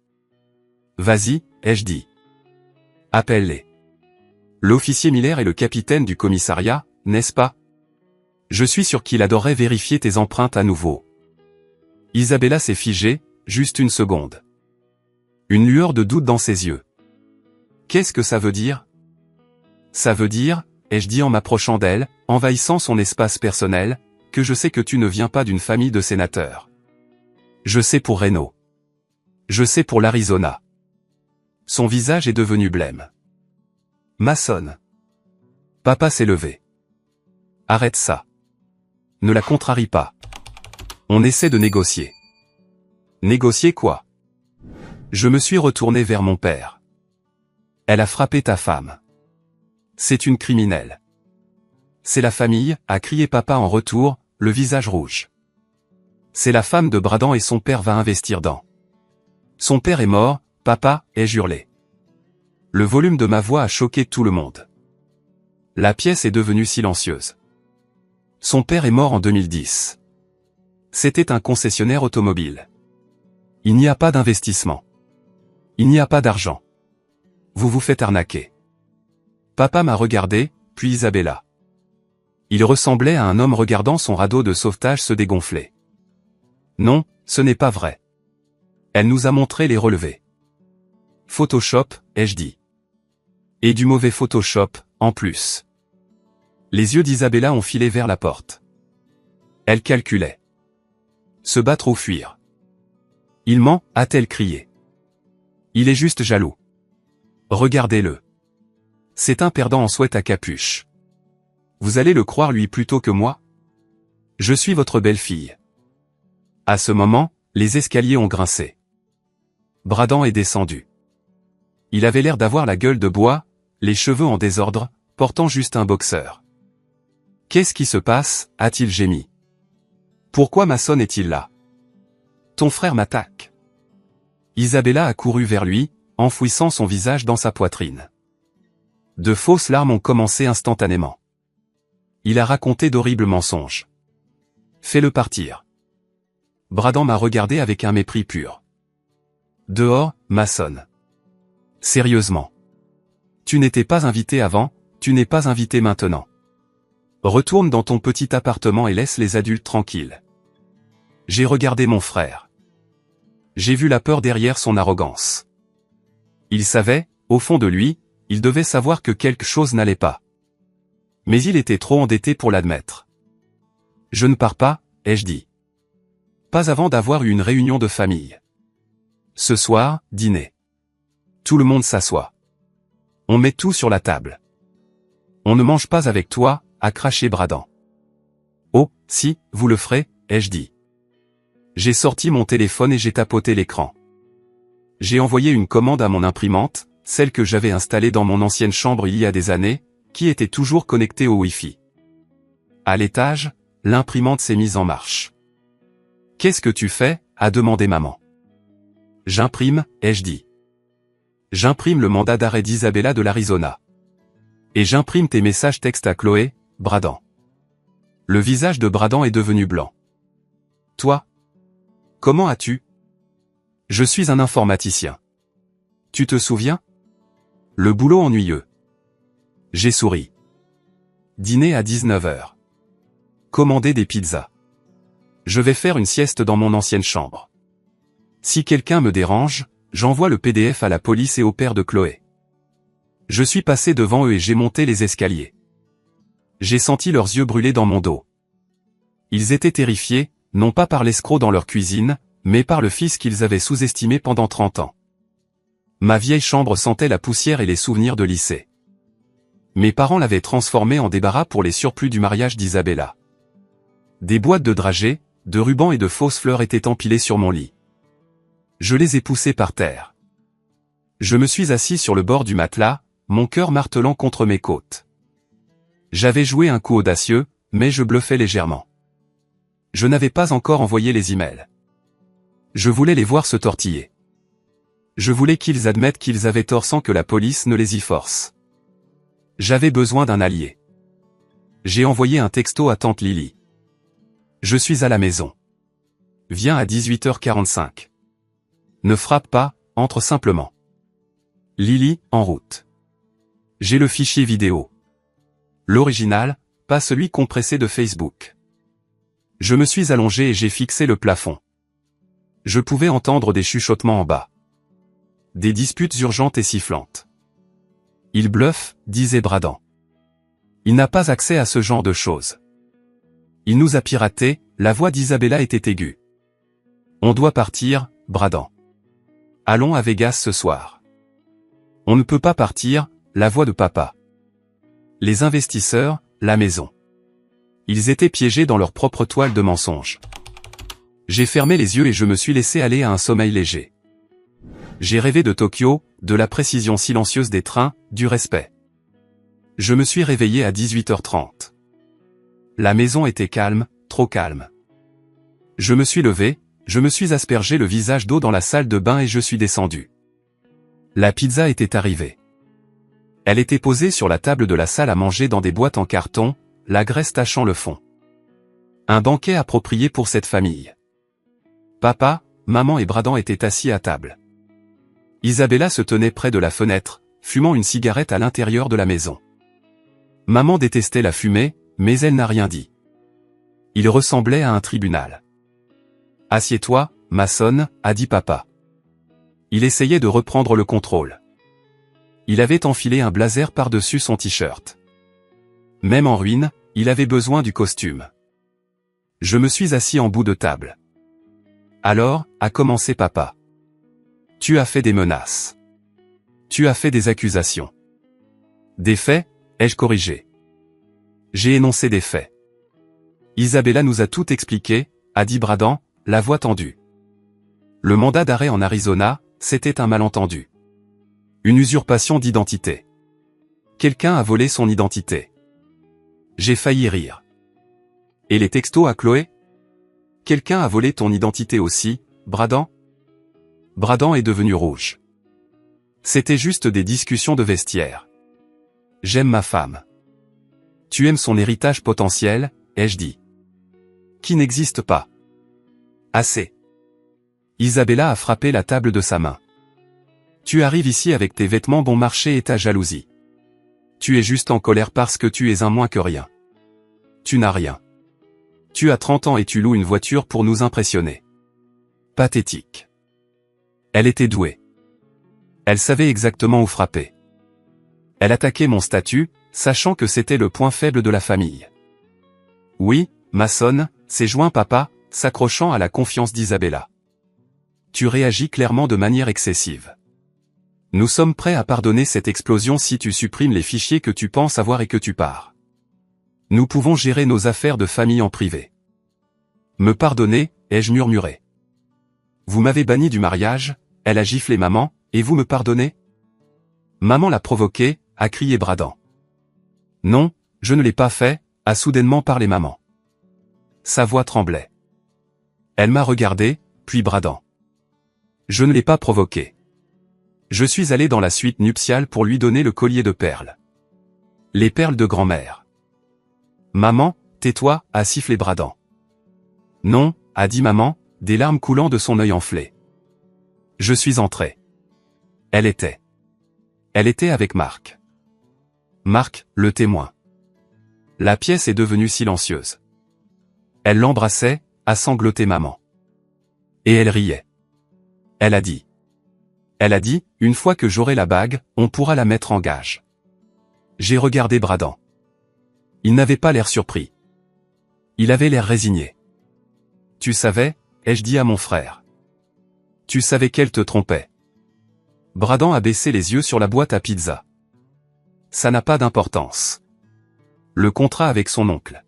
S1: Vas-y, ai-je dit. Appelle-les. L'officier Miller est le capitaine du commissariat, n'est-ce pas ? Je suis sûr qu'il adorerait vérifier tes empreintes à nouveau. Isabella s'est figée, juste une seconde. Une lueur de doute dans ses yeux. Qu'est-ce que ça veut dire ? Ça veut dire, ai-je dit en m'approchant d'elle, envahissant son espace personnel, que je sais que tu ne viens pas d'une famille de sénateurs. Je sais pour Reno. Je sais pour l'Arizona. Son visage est devenu blême. Mason. Papa s'est levé. Arrête ça. Ne la contrarie pas. On essaie de négocier. Négocier quoi? Je me suis retourné vers mon père. Elle a frappé ta femme. C'est une criminelle. C'est la famille, a crié papa en retour, le visage rouge. C'est la femme de Bradan et son père va investir dans. Son père est mort, papa, ai-je hurlé. Le volume de ma voix a choqué tout le monde. La pièce est devenue silencieuse. Son père est mort en 2010. C'était un concessionnaire automobile. Il n'y a pas d'investissement. Il n'y a pas d'argent. Vous vous faites arnaquer. Papa m'a regardé, puis Isabella. Il ressemblait à un homme regardant son radeau de sauvetage se dégonfler. Non, ce n'est pas vrai. Elle nous a montré les relevés. Photoshop, ai-je dit. Et du mauvais Photoshop, en plus. Les yeux d'Isabella ont filé vers la porte. Elle calculait. Se battre ou fuir. Il ment, a-t-elle crié. Il est juste jaloux. Regardez-le. C'est un perdant en sweat à capuche. Vous allez le croire lui plutôt que moi? Je suis votre belle-fille. À ce moment, les escaliers ont grincé. Bradan est descendu. Il avait l'air d'avoir la gueule de bois, les cheveux en désordre, portant juste un boxeur. Qu'est-ce qui se passe, a-t-il gémi. Pourquoi Mason est-il là? Ton frère m'attaque. Isabella a couru vers lui, enfouissant son visage dans sa poitrine. De fausses larmes ont commencé instantanément. Il a raconté d'horribles mensonges. Fais-le partir. Bradan m'a regardé avec un mépris pur. Dehors, Mason. Sérieusement. Tu n'étais pas invité avant, tu n'es pas invité maintenant. Retourne dans ton petit appartement et laisse les adultes tranquilles. J'ai regardé mon frère. J'ai vu la peur derrière son arrogance. Il savait, au fond de lui, il devait savoir que quelque chose n'allait pas. Mais il était trop endetté pour l'admettre. Je ne pars pas, ai-je dit. Pas avant d'avoir eu une réunion de famille. Ce soir, dîner. Tout le monde s'assoit. On met tout sur la table. On ne mange pas avec toi, a craché Bradan. Oh, si, vous le ferez, ai-je dit. J'ai sorti mon téléphone et j'ai tapoté l'écran. J'ai envoyé une commande à mon imprimante, celle que j'avais installée dans mon ancienne chambre il y a des années, qui était toujours connectée au Wi-Fi. À l'étage, l'imprimante s'est mise en marche. Qu'est-ce que tu fais? A demandé maman. J'imprime, ai-je dit. J'imprime le mandat d'arrêt d'Isabella de l'Arizona. Et j'imprime tes messages textes à Chloé, Bradan. Le visage de Bradan est devenu blanc. Toi? Comment as-tu? Je suis un informaticien. Tu te souviens? Le boulot ennuyeux. J'ai souri. Dîner à 19h. Commander des pizzas. Je vais faire une sieste dans mon ancienne chambre. Si quelqu'un me dérange, j'envoie le PDF à la police et au père de Chloé. Je suis passé devant eux et j'ai monté les escaliers. J'ai senti leurs yeux brûler dans mon dos. Ils étaient terrifiés, non pas par l'escroc dans leur cuisine, mais par le fils qu'ils avaient sous-estimé pendant 30 ans. Ma vieille chambre sentait la poussière et les souvenirs de lycée. Mes parents l'avaient transformée en débarras pour les surplus du mariage d'Isabella. Des boîtes de dragées, de rubans et de fausses fleurs étaient empilées sur mon lit. Je les ai poussées par terre. Je me suis assis sur le bord du matelas, mon cœur martelant contre mes côtes. J'avais joué un coup audacieux, mais je bluffais légèrement. Je n'avais pas encore envoyé les emails. Je voulais les voir se tortiller. Je voulais qu'ils admettent qu'ils avaient tort sans que la police ne les y force. J'avais besoin d'un allié. J'ai envoyé un texto à tante Lily. Je suis à la maison. Viens à 18h45. Ne frappe pas, entre simplement. Lily, en route. J'ai le fichier vidéo. L'original, pas celui compressé de Facebook. Je me suis allongé et j'ai fixé le plafond. Je pouvais entendre des chuchotements en bas. Des disputes urgentes et sifflantes. Il bluffe, disait Bradan. Il n'a pas accès à ce genre de choses. Il nous a piratés, la voix d'Isabella était aiguë. On doit partir, Bradan. Allons à Vegas ce soir. On ne peut pas partir, la voix de papa. Les investisseurs, la maison. Ils étaient piégés dans leur propre toile de mensonges. J'ai fermé les yeux et je me suis laissé aller à un sommeil léger. J'ai rêvé de Tokyo, de la précision silencieuse des trains, du respect. Je me suis réveillé à 18h30. La maison était calme, trop calme. Je me suis levé, je me suis aspergé le visage d'eau dans la salle de bain et je suis descendu. La pizza était arrivée. Elle était posée sur la table de la salle à manger dans des boîtes en carton, la graisse tachant le fond. Un banquet approprié pour cette famille. Papa, maman et Bradan étaient assis à table. Isabella se tenait près de la fenêtre, fumant une cigarette à l'intérieur de la maison. Maman détestait la fumée, mais elle n'a rien dit. Il ressemblait à un tribunal. « Assieds-toi, Mason », a dit papa. Il essayait de reprendre le contrôle. Il avait enfilé un blazer par-dessus son t-shirt. Même en ruine, il avait besoin du costume. Je me suis assis en bout de table. Alors, a commencé papa. Tu as fait des menaces. Tu as fait des accusations. Des faits, ai-je corrigé. J'ai énoncé des faits. Isabella nous a tout expliqué, a dit Bradan, la voix tendue. Le mandat d'arrêt en Arizona, c'était un malentendu. Une usurpation d'identité. Quelqu'un a volé son identité. J'ai failli rire. Et les textos à Chloé? Quelqu'un a volé ton identité aussi, Bradan? Bradan est devenu rouge. C'était juste des discussions de vestiaire. J'aime ma femme. Tu aimes son héritage potentiel, ai-je dit. Qui n'existe pas. Assez. Isabella a frappé la table de sa main. Tu arrives ici avec tes vêtements bon marché et ta jalousie. Tu es juste en colère parce que tu es un moins que rien. Tu n'as rien. Tu as 30 ans et tu loues une voiture pour nous impressionner. Pathétique. Elle était douée. Elle savait exactement où frapper. Elle attaquait mon statut, sachant que c'était le point faible de la famille. Oui, Mason, s'est joint papa, s'accrochant à la confiance d'Isabella. Tu réagis clairement de manière excessive. Nous sommes prêts à pardonner cette explosion si tu supprimes les fichiers que tu penses avoir et que tu pars. Nous pouvons gérer nos affaires de famille en privé. Me pardonner, ai-je murmuré. Vous m'avez banni du mariage, elle a giflé maman, et vous me pardonnez? Maman l'a provoqué, a crié Bradan. Non, je ne l'ai pas fait, a soudainement parlé maman. Sa voix tremblait. Elle m'a regardé, puis Bradan. Je ne l'ai pas provoqué. Je suis allé dans la suite nuptiale pour lui donner le collier de perles. Les perles de grand-mère. Maman, tais-toi, a sifflé Bradan. Non, a dit maman, des larmes coulant de son œil enflé. Je suis entré. Elle était. Elle était avec Marc. Marc, le témoin. La pièce est devenue silencieuse. Elle l'embrassait, a sangloté maman. Et elle riait. Elle a dit. Elle a dit, une fois que j'aurai la bague, on pourra la mettre en gage. J'ai regardé Bradan. Il n'avait pas l'air surpris. Il avait l'air résigné. Tu savais, ai-je dit à mon frère. Tu savais qu'elle te trompait. Bradan a baissé les yeux sur la boîte à pizza. Ça n'a pas d'importance. Le contrat avec son oncle.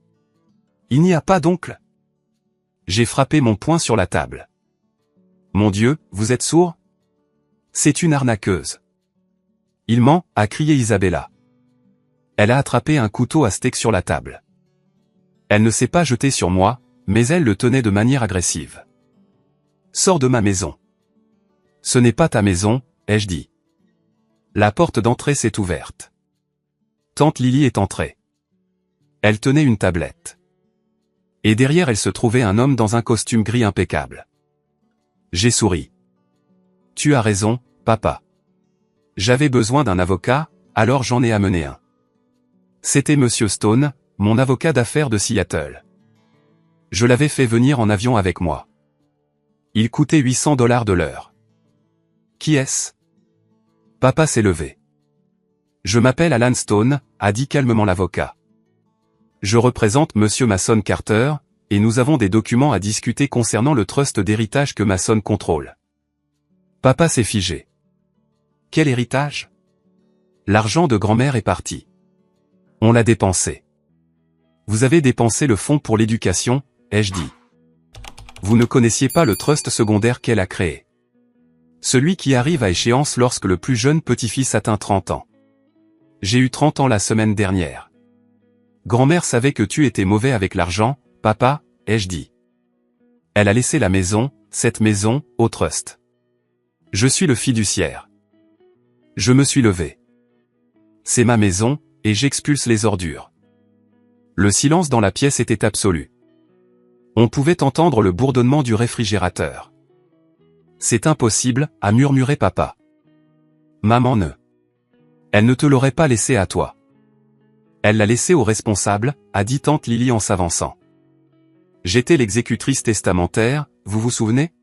S1: Il n'y a pas d'oncle. J'ai frappé mon poing sur la table. Mon Dieu, vous êtes sourd? C'est une arnaqueuse. Il ment, a crié Isabella. Elle a attrapé un couteau à steak sur la table. Elle ne s'est pas jetée sur moi, mais elle le tenait de manière agressive. Sors de ma maison. Ce n'est pas ta maison, ai-je dit. La porte d'entrée s'est ouverte. Tante Lily est entrée. Elle tenait une tablette. Et derrière elle se trouvait un homme dans un costume gris impeccable. J'ai souri. Tu as raison, papa. J'avais besoin d'un avocat, alors j'en ai amené un. C'était Monsieur Stone, mon avocat d'affaires de Seattle. Je l'avais fait venir en avion avec moi. Il coûtait $800 de l'heure. Qui est-ce? Papa s'est levé. Je m'appelle Alan Stone, a dit calmement l'avocat. Je représente Monsieur Mason Carter, et nous avons des documents à discuter concernant le trust d'héritage que Mason contrôle. Papa s'est figé. Quel héritage? L'argent de grand-mère est parti. On l'a dépensé. Vous avez dépensé le fonds pour l'éducation, ai-je dit. Vous ne connaissiez pas le trust secondaire qu'elle a créé. Celui qui arrive à échéance lorsque le plus jeune petit-fils atteint 30 ans. J'ai eu 30 ans la semaine dernière. Grand-mère savait que tu étais mauvais avec l'argent, papa, ai-je dit. Elle a laissé la maison, cette maison, au trust. Je suis le fiduciaire. Je me suis levé. C'est ma maison, et j'expulse les ordures. Le silence dans la pièce était absolu. On pouvait entendre le bourdonnement du réfrigérateur. C'est impossible, a murmuré papa. Maman ne. Elle ne te l'aurait pas laissé à toi. Elle l'a laissé au responsable, a dit tante Lily en s'avançant. J'étais l'exécutrice testamentaire, vous vous souvenez?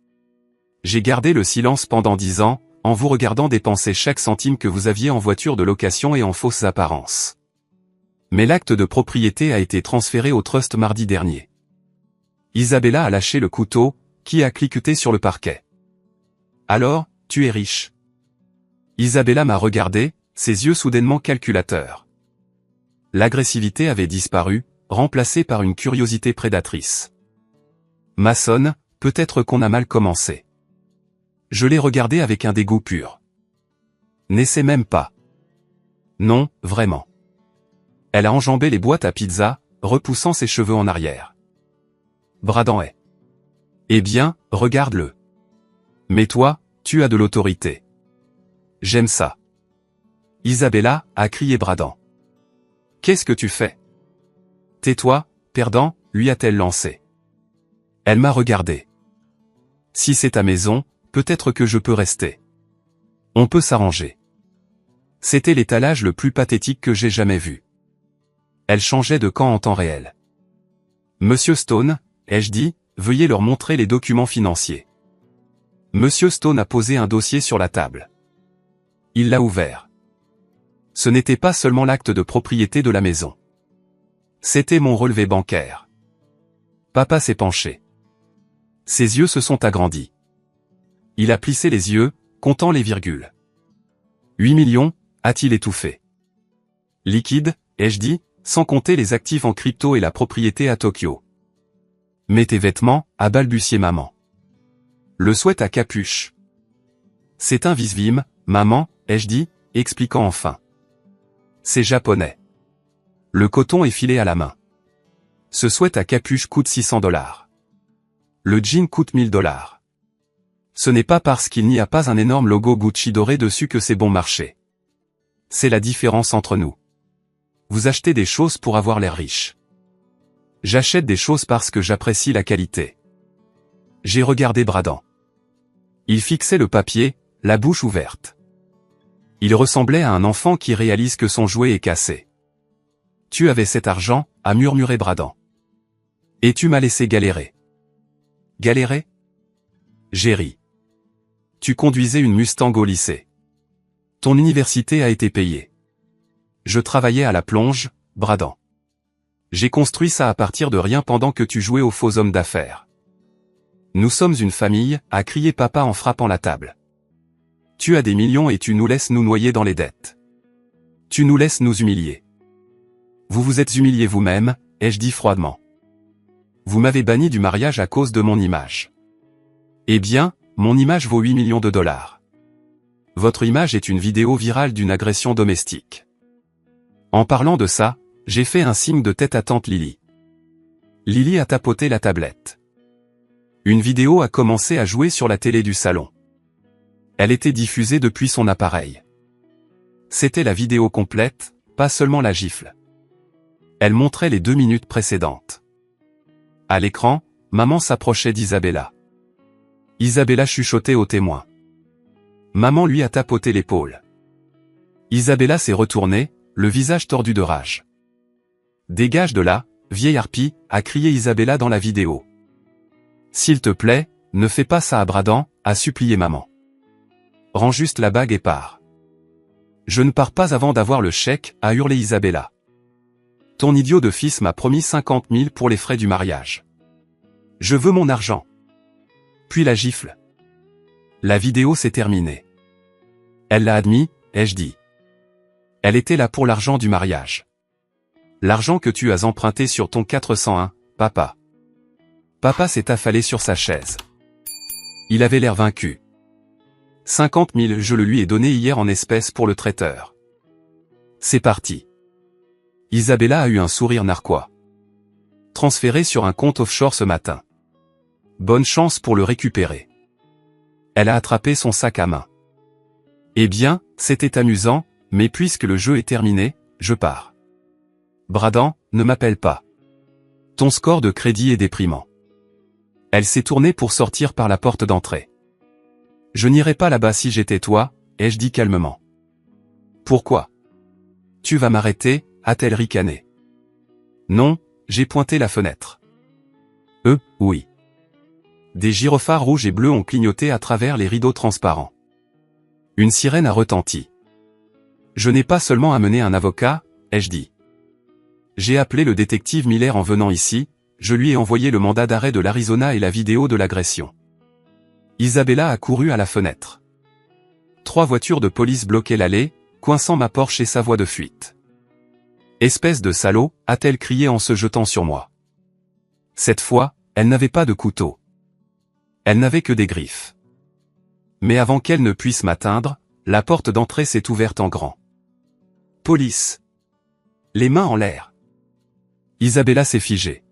S1: J'ai gardé le silence pendant 10 ans, en vous regardant dépenser chaque centime que vous aviez en voiture de location et en fausses apparences. Mais l'acte de propriété a été transféré au trust mardi dernier. Isabella a lâché le couteau, qui a cliqueté sur le parquet. Alors, tu es riche. Isabella m'a regardé, ses yeux soudainement calculateurs. L'agressivité avait disparu, remplacée par une curiosité prédatrice. Maçonne, peut-être qu'on a mal commencé. Je l'ai regardée avec un dégoût pur. N'essaie même pas. Non, vraiment. Elle a enjambé les boîtes à pizza, repoussant ses cheveux en arrière. Bradan est. Eh bien, regarde-le. Mais toi, tu as de l'autorité. J'aime ça. Isabella, a crié Bradan. Qu'est-ce que tu fais? Tais-toi, perdant, lui a-t-elle lancé. Elle m'a regardé. Si c'est ta maison, peut-être que je peux rester. On peut s'arranger. C'était l'étalage le plus pathétique que j'ai jamais vu. Elle changeait de camp en temps réel. Monsieur Stone, ai-je dit, veuillez leur montrer les documents financiers. Monsieur Stone a posé un dossier sur la table. Il l'a ouvert. Ce n'était pas seulement l'acte de propriété de la maison. C'était mon relevé bancaire. Papa s'est penché. Ses yeux se sont agrandis. Il a plissé les yeux, comptant les virgules. 8 millions, a-t-il étouffé. Liquide, ai-je dit, sans compter les actifs en crypto et la propriété à Tokyo. Mets tes vêtements, a balbutié maman. Le sweat à capuche. C'est un visvim, maman, ai-je dit, expliquant enfin. C'est japonais. Le coton est filé à la main. Ce sweat à capuche coûte $600. Le jean coûte $1000. Ce n'est pas parce qu'il n'y a pas un énorme logo Gucci doré dessus que c'est bon marché. C'est la différence entre nous. Vous achetez des choses pour avoir l'air riche. J'achète des choses parce que j'apprécie la qualité. J'ai regardé Bradan. Il fixait le papier, la bouche ouverte. Il ressemblait à un enfant qui réalise que son jouet est cassé. Tu avais cet argent, a murmuré Bradan. Et tu m'as laissé galérer. Galérer? J'ai ri. Tu conduisais une Mustang au lycée. Ton université a été payée. Je travaillais à la plonge, Bradan. J'ai construit ça à partir de rien pendant que tu jouais aux faux hommes d'affaires. Nous sommes une famille, a crié papa en frappant la table. Tu as des millions et tu nous laisses nous noyer dans les dettes. Tu nous laisses nous humilier. Vous vous êtes humilié vous-même, ai-je dit froidement. Vous m'avez banni du mariage à cause de mon image. Eh bien, mon image vaut 8 millions de dollars. Votre image est une vidéo virale d'une agression domestique. En parlant de ça, j'ai fait un signe de tête à tante Lily. Lily a tapoté la tablette. Une vidéo a commencé à jouer sur la télé du salon. Elle était diffusée depuis son appareil. C'était la vidéo complète, pas seulement la gifle. Elle montrait les 2 minutes précédentes. À l'écran, maman s'approchait d'Isabella. Isabella chuchotait au témoin. Maman lui a tapoté l'épaule. Isabella s'est retournée, le visage tordu de rage. Dégage de là, vieille harpie, a crié Isabella dans la vidéo. S'il te plaît, ne fais pas ça à Bradan, a supplié maman. Rends juste la bague et pars. Je ne pars pas avant d'avoir le chèque, a hurlé Isabella. Ton idiot de fils m'a promis 50 000 pour les frais du mariage. Je veux mon argent. Puis la gifle. La vidéo s'est terminée. Elle l'a admis, ai-je dit. Elle était là pour l'argent du mariage. L'argent que tu as emprunté sur ton 401, papa. Papa s'est affalé sur sa chaise. Il avait l'air vaincu. 50 000 je le lui ai donné hier en espèces pour le traiteur. C'est parti. Isabella a eu un sourire narquois. Transféré sur un compte offshore ce matin. Bonne chance pour le récupérer. Elle a attrapé son sac à main. Eh bien, c'était amusant, mais puisque le jeu est terminé, je pars. Bradan, ne m'appelle pas. Ton score de crédit est déprimant. Elle s'est tournée pour sortir par la porte d'entrée. Je n'irai pas là-bas si j'étais toi, ai-je dit calmement. Pourquoi? Tu vas m'arrêter, a-t-elle ricané. Non, j'ai pointé la fenêtre. Oui. Des gyrophares rouges et bleus ont clignoté à travers les rideaux transparents. Une sirène a retenti. Je n'ai pas seulement amené un avocat, ai-je dit. J'ai appelé le détective Miller en venant ici, je lui ai envoyé le mandat d'arrêt de l'Arizona et la vidéo de l'agression. Isabella a couru à la fenêtre. 3 voitures de police bloquaient l'allée, coinçant ma Porsche et sa voie de fuite. Espèce de salaud, a-t-elle crié en se jetant sur moi. Cette fois, elle n'avait pas de couteau. Elle n'avait que des griffes. Mais avant qu'elle ne puisse m'atteindre, la porte d'entrée s'est ouverte en grand. Police. Les mains en l'air. Isabella s'est figée.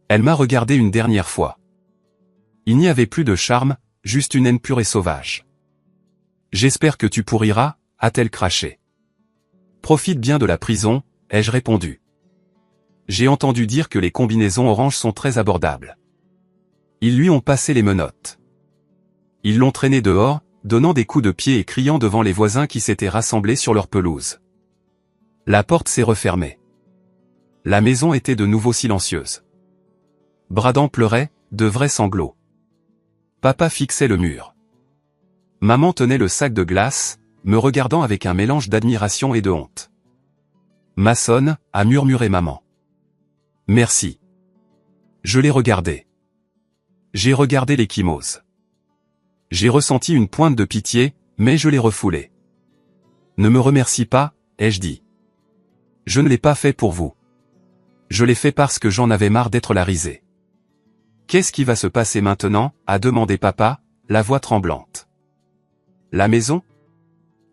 S1: Elle m'a regardé une dernière fois. Il n'y avait plus de charme, juste une haine pure et sauvage. J'espère que tu pourriras, a-t-elle craché. Profite bien de la prison, ai-je répondu. J'ai entendu dire que les combinaisons oranges sont très abordables. Ils lui ont passé les menottes. Ils l'ont traîné dehors, donnant des coups de pied et criant devant les voisins qui s'étaient rassemblés sur leur pelouse. La porte s'est refermée. La maison était de nouveau silencieuse. Bradan pleurait, de vrais sanglots. Papa fixait le mur. Maman tenait le sac de glace, me regardant avec un mélange d'admiration et de honte. Maçonne, a murmuré maman. Merci. Je l'ai regardé. J'ai regardé l'ecchymose. J'ai ressenti une pointe de pitié, mais je l'ai refoulée. Ne me remercie pas, ai-je dit. Je ne l'ai pas fait pour vous. Je l'ai fait parce que j'en avais marre d'être la risée. Qu'est-ce qui va se passer maintenant, a demandé papa, la voix tremblante. La maison?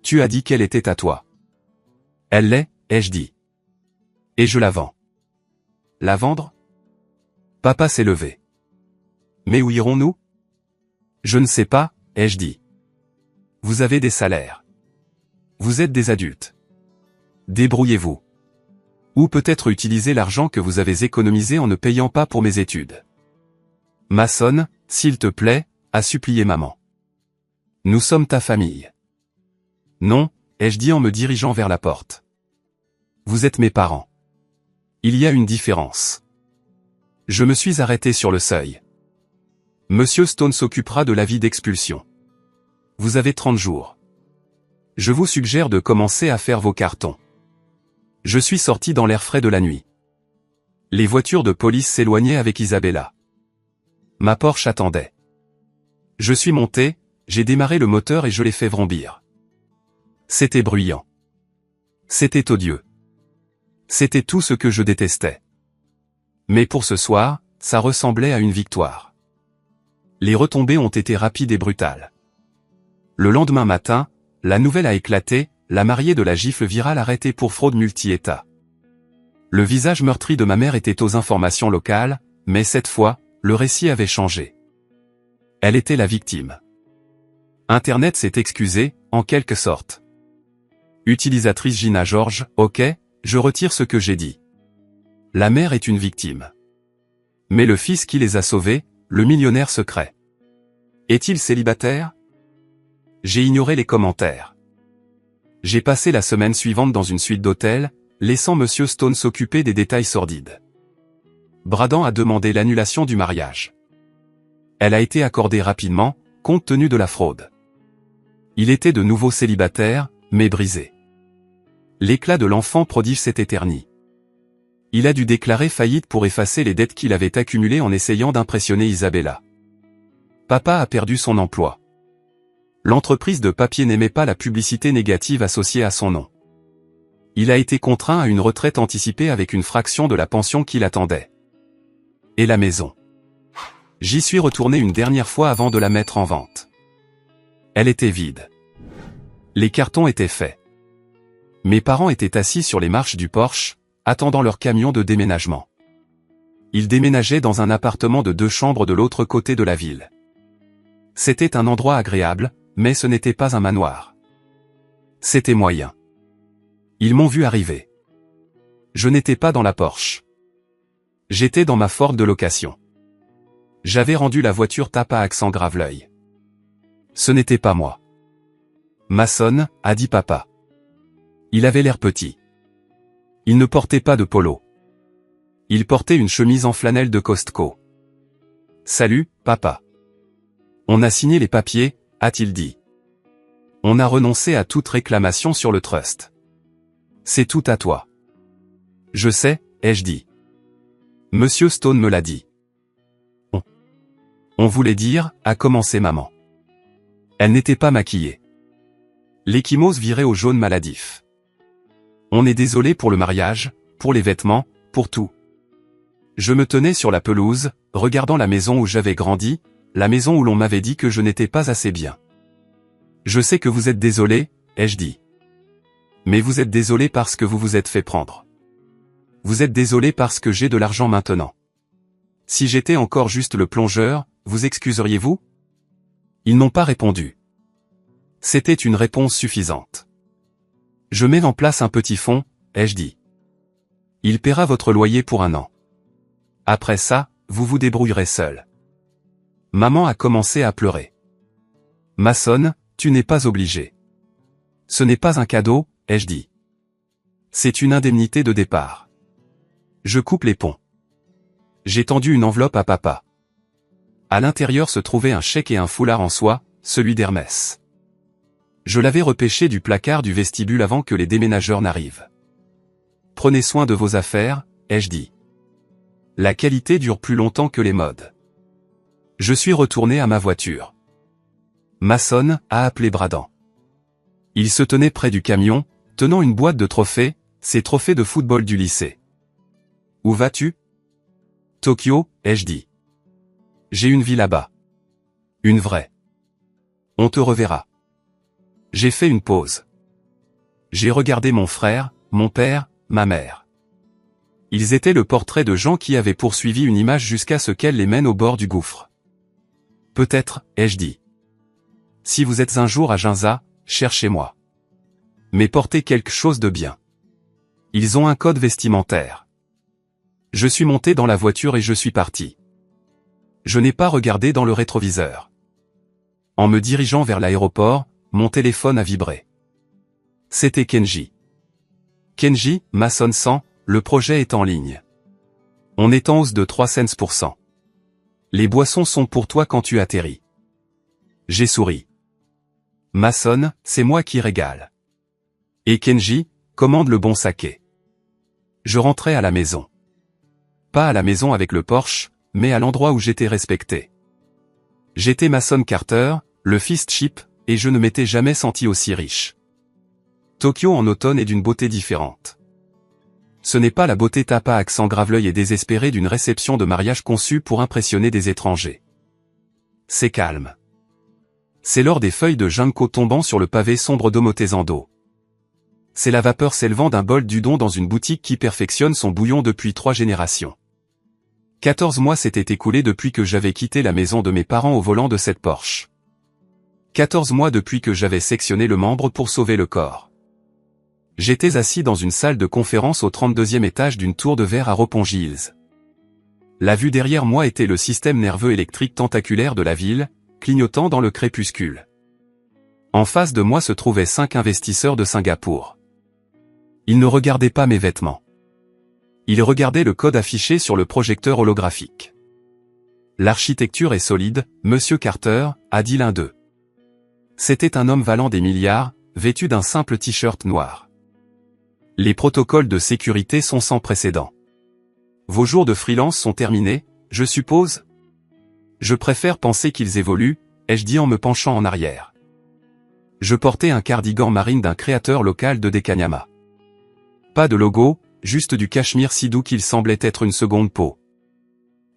S1: Tu as dit qu'elle était à toi. Elle l'est, ai-je dit. Et je la vends. La vendre? Papa s'est levé. Mais où irons-nous? Je ne sais pas, ai-je dit. Vous avez des salaires. Vous êtes des adultes. Débrouillez-vous. Ou peut-être utiliser l'argent que vous avez économisé en ne payant pas pour mes études. Maçonne, s'il te plaît, a supplié maman. Nous sommes ta famille. Non, ai-je dit en me dirigeant vers la porte. Vous êtes mes parents. Il y a une différence. Je me suis arrêté sur le seuil. Monsieur Stone s'occupera de l'avis d'expulsion. Vous avez 30 jours. Je vous suggère de commencer à faire vos cartons. Je suis sorti dans l'air frais de la nuit. Les voitures de police s'éloignaient avec Isabella. Ma Porsche attendait. Je suis monté, j'ai démarré le moteur et je l'ai fait vrombir. C'était bruyant. C'était odieux. C'était tout ce que je détestais. Mais pour ce soir, ça ressemblait à une victoire. Les retombées ont été rapides et brutales. Le lendemain matin, la nouvelle a éclaté, la mariée de la gifle virale arrêtée pour fraude multi-État. Le visage meurtri de ma mère était aux informations locales, mais cette fois, le récit avait changé. Elle était la victime. Internet s'est excusé, en quelque sorte. Utilisatrice Gina George, ok, je retire ce que j'ai dit. La mère est une victime. Mais le fils qui les a sauvés, le millionnaire secret. Est-il célibataire? J'ai ignoré les commentaires. J'ai passé la semaine suivante dans une suite d'hôtel, laissant Monsieur Stone s'occuper des détails sordides. Bradan a demandé l'annulation du mariage. Elle a été accordée rapidement, compte tenu de la fraude. Il était de nouveau célibataire, mais brisé. L'éclat de l'enfant prodige s'est éterni. Il a dû déclarer faillite pour effacer les dettes qu'il avait accumulées en essayant d'impressionner Isabella. Papa a perdu son emploi. L'entreprise de papier n'aimait pas la publicité négative associée à son nom. Il a été contraint à une retraite anticipée avec une fraction de la pension qu'il attendait. Et la maison. J'y suis retourné une dernière fois avant de la mettre en vente. Elle était vide. Les cartons étaient faits. Mes parents étaient assis sur les marches du porche, attendant leur camion de déménagement. Ils déménageaient dans un appartement de 2 chambres de l'autre côté de la ville. C'était un endroit agréable, mais ce n'était pas un manoir. C'était moyen. Ils m'ont vu arriver. Je n'étais pas dans la Porsche. J'étais dans ma Ford de location. J'avais rendu la voiture tape à accent grave l'œil. Ce n'était pas moi. Mason, a dit papa. Il avait l'air petit. Il ne portait pas de polo. Il portait une chemise en flanelle de Costco. Salut, papa. On a signé les papiers, a-t-il dit. On a renoncé à toute réclamation sur le trust. C'est tout à toi. Je sais, ai-je dit. Monsieur Stone me l'a dit. On voulait dire, a commencé maman. Elle n'était pas maquillée. L'échymose virait au jaune maladif. On est désolé pour le mariage, pour les vêtements, pour tout. Je me tenais sur la pelouse, regardant la maison où j'avais grandi, la maison où l'on m'avait dit que je n'étais pas assez bien. Je sais que vous êtes désolé, ai-je dit. Mais vous êtes désolé parce que vous vous êtes fait prendre. Vous êtes désolé parce que j'ai de l'argent maintenant. Si j'étais encore juste le plongeur, vous excuseriez-vous? Ils n'ont pas répondu. C'était une réponse suffisante. Je mets en place un petit fonds, ai-je dit. Il paiera votre loyer pour 1 an. Après ça, vous vous débrouillerez seul. Maman a commencé à pleurer. Mason, tu n'es pas obligé. Ce n'est pas un cadeau, ai-je dit. C'est une indemnité de départ. Je coupe les ponts. J'ai tendu une enveloppe à papa. À l'intérieur se trouvait un chèque et un foulard en soie, celui d'Hermès. Je l'avais repêché du placard du vestibule avant que les déménageurs n'arrivent. Prenez soin de vos affaires, ai-je dit. La qualité dure plus longtemps que les modes. Je suis retourné à ma voiture. Mason a appelé Bradan. Il se tenait près du camion, tenant une boîte de trophées, ses trophées de football du lycée. Où vas-tu? Tokyo, ai-je dit. J'ai une vie là-bas. Une vraie. On te reverra. J'ai fait une pause. J'ai regardé mon frère, mon père, ma mère. Ils étaient le portrait de gens qui avaient poursuivi une image jusqu'à ce qu'elle les mène au bord du gouffre. Peut-être, ai-je dit. Si vous êtes un jour à Ginza, cherchez-moi. Mais portez quelque chose de bien. Ils ont un code vestimentaire. Je suis monté dans la voiture et je suis parti. Je n'ai pas regardé dans le rétroviseur. En me dirigeant vers l'aéroport, mon téléphone a vibré. C'était Kenji. Kenji, Mason 100, le projet est en ligne. On est en hausse de 3 cents pour cent. Les boissons sont pour toi quand tu atterris. J'ai souri. Mason, c'est moi qui régale. Et Kenji, commande le bon saké. Je rentrais à la maison. Pas à la maison avec le Porsche, mais à l'endroit où j'étais respecté. J'étais Mason Carter, le fils Chip, et je ne m'étais jamais senti aussi riche. Tokyo en automne est d'une beauté différente. Ce n'est pas la beauté tape à accent grave l'œil et désespéré d'une réception de mariage conçue pour impressionner des étrangers. C'est calme. C'est l'or des feuilles de ginkgo tombant sur le pavé sombre d'Omotesando. C'est la vapeur s'élevant d'un bol d'udon dans une boutique qui perfectionne son bouillon depuis 3 générations. 14 mois s'étaient écoulés depuis que j'avais quitté la maison de mes parents au volant de cette Porsche. 14 mois depuis que j'avais sectionné le membre pour sauver le corps. J'étais assis dans une salle de conférence au 32e étage d'une tour de verre à Roppongi Hills. La vue derrière moi était le système nerveux électrique tentaculaire de la ville, clignotant dans le crépuscule. En face de moi se trouvaient 5 investisseurs de Singapour. Ils ne regardaient pas mes vêtements. Ils regardaient le code affiché sur le projecteur holographique. L'architecture est solide, Monsieur Carter, a dit l'un d'eux. C'était un homme valant des milliards, vêtu d'un simple t-shirt noir. Les protocoles de sécurité sont sans précédent. Vos jours de freelance sont terminés, je suppose? Je préfère penser qu'ils évoluent, ai-je dit en me penchant en arrière. Je portais un cardigan marine d'un créateur local de Dekanyama. Pas de logo, juste du cachemire si doux qu'il semblait être une seconde peau.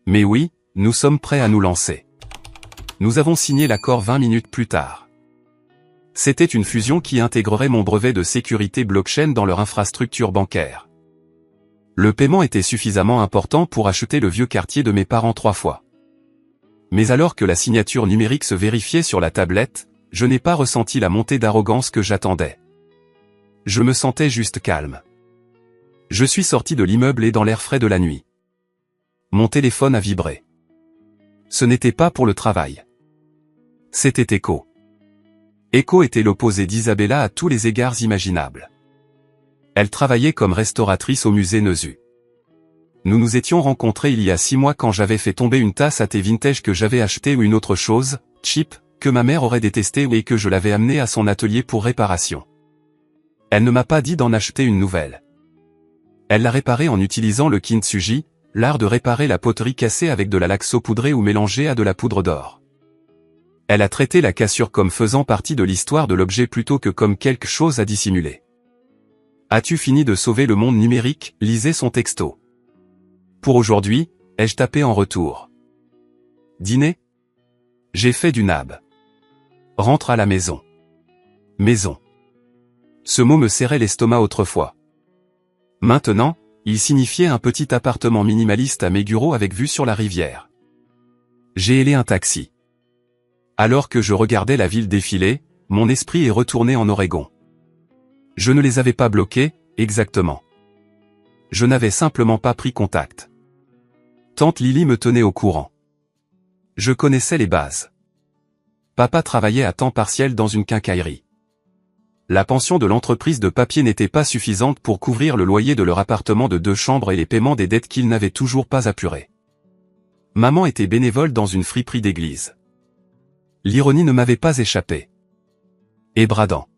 S1: Mais oui, nous sommes prêts à nous lancer. Nous avons signé l'accord 20 minutes plus tard. C'était une fusion qui intégrerait mon brevet de sécurité blockchain dans leur infrastructure bancaire. Le paiement était suffisamment important pour acheter le vieux quartier de mes parents 3 fois. Mais alors que la signature numérique se vérifiait sur la tablette, je n'ai pas ressenti la montée d'arrogance que j'attendais. Je me sentais juste calme. Je suis sorti de l'immeuble et dans l'air frais de la nuit. Mon téléphone a vibré. Ce n'était pas pour le travail. C'était Echo. Echo était l'opposé d'Isabella à tous les égards imaginables. Elle travaillait comme restauratrice au musée Neusu. Nous nous étions rencontrés il y a 6 mois quand j'avais fait tomber une tasse à thé vintage que j'avais achetée ou une autre chose, cheap, que ma mère aurait détesté et que je l'avais amenée à son atelier pour réparation. Elle ne m'a pas dit d'en acheter une nouvelle. Elle l'a réparée en utilisant le kintsugi, l'art de réparer la poterie cassée avec de la laque saupoudrée ou mélangée à de la poudre d'or. Elle a traité la cassure comme faisant partie de l'histoire de l'objet plutôt que comme quelque chose à dissimuler. As-tu fini de sauver le monde numérique, lisait son texto. Pour aujourd'hui, ai-je tapé en retour. Dîner? J'ai fait du nab. Rentre à la maison. Maison. Ce mot me serrait l'estomac autrefois. Maintenant, il signifiait un petit appartement minimaliste à Meguro avec vue sur la rivière. J'ai hélé un taxi. Alors que je regardais la ville défiler, mon esprit est retourné en Oregon. Je ne les avais pas bloqués, exactement. Je n'avais simplement pas pris contact. Tante Lily me tenait au courant. Je connaissais les bases. Papa travaillait à temps partiel dans une quincaillerie. La pension de l'entreprise de papier n'était pas suffisante pour couvrir le loyer de leur appartement de 2 chambres et les paiements des dettes qu'ils n'avaient toujours pas apurées. Maman était bénévole dans une friperie d'église. L'ironie ne m'avait pas échappé. Et Bradan.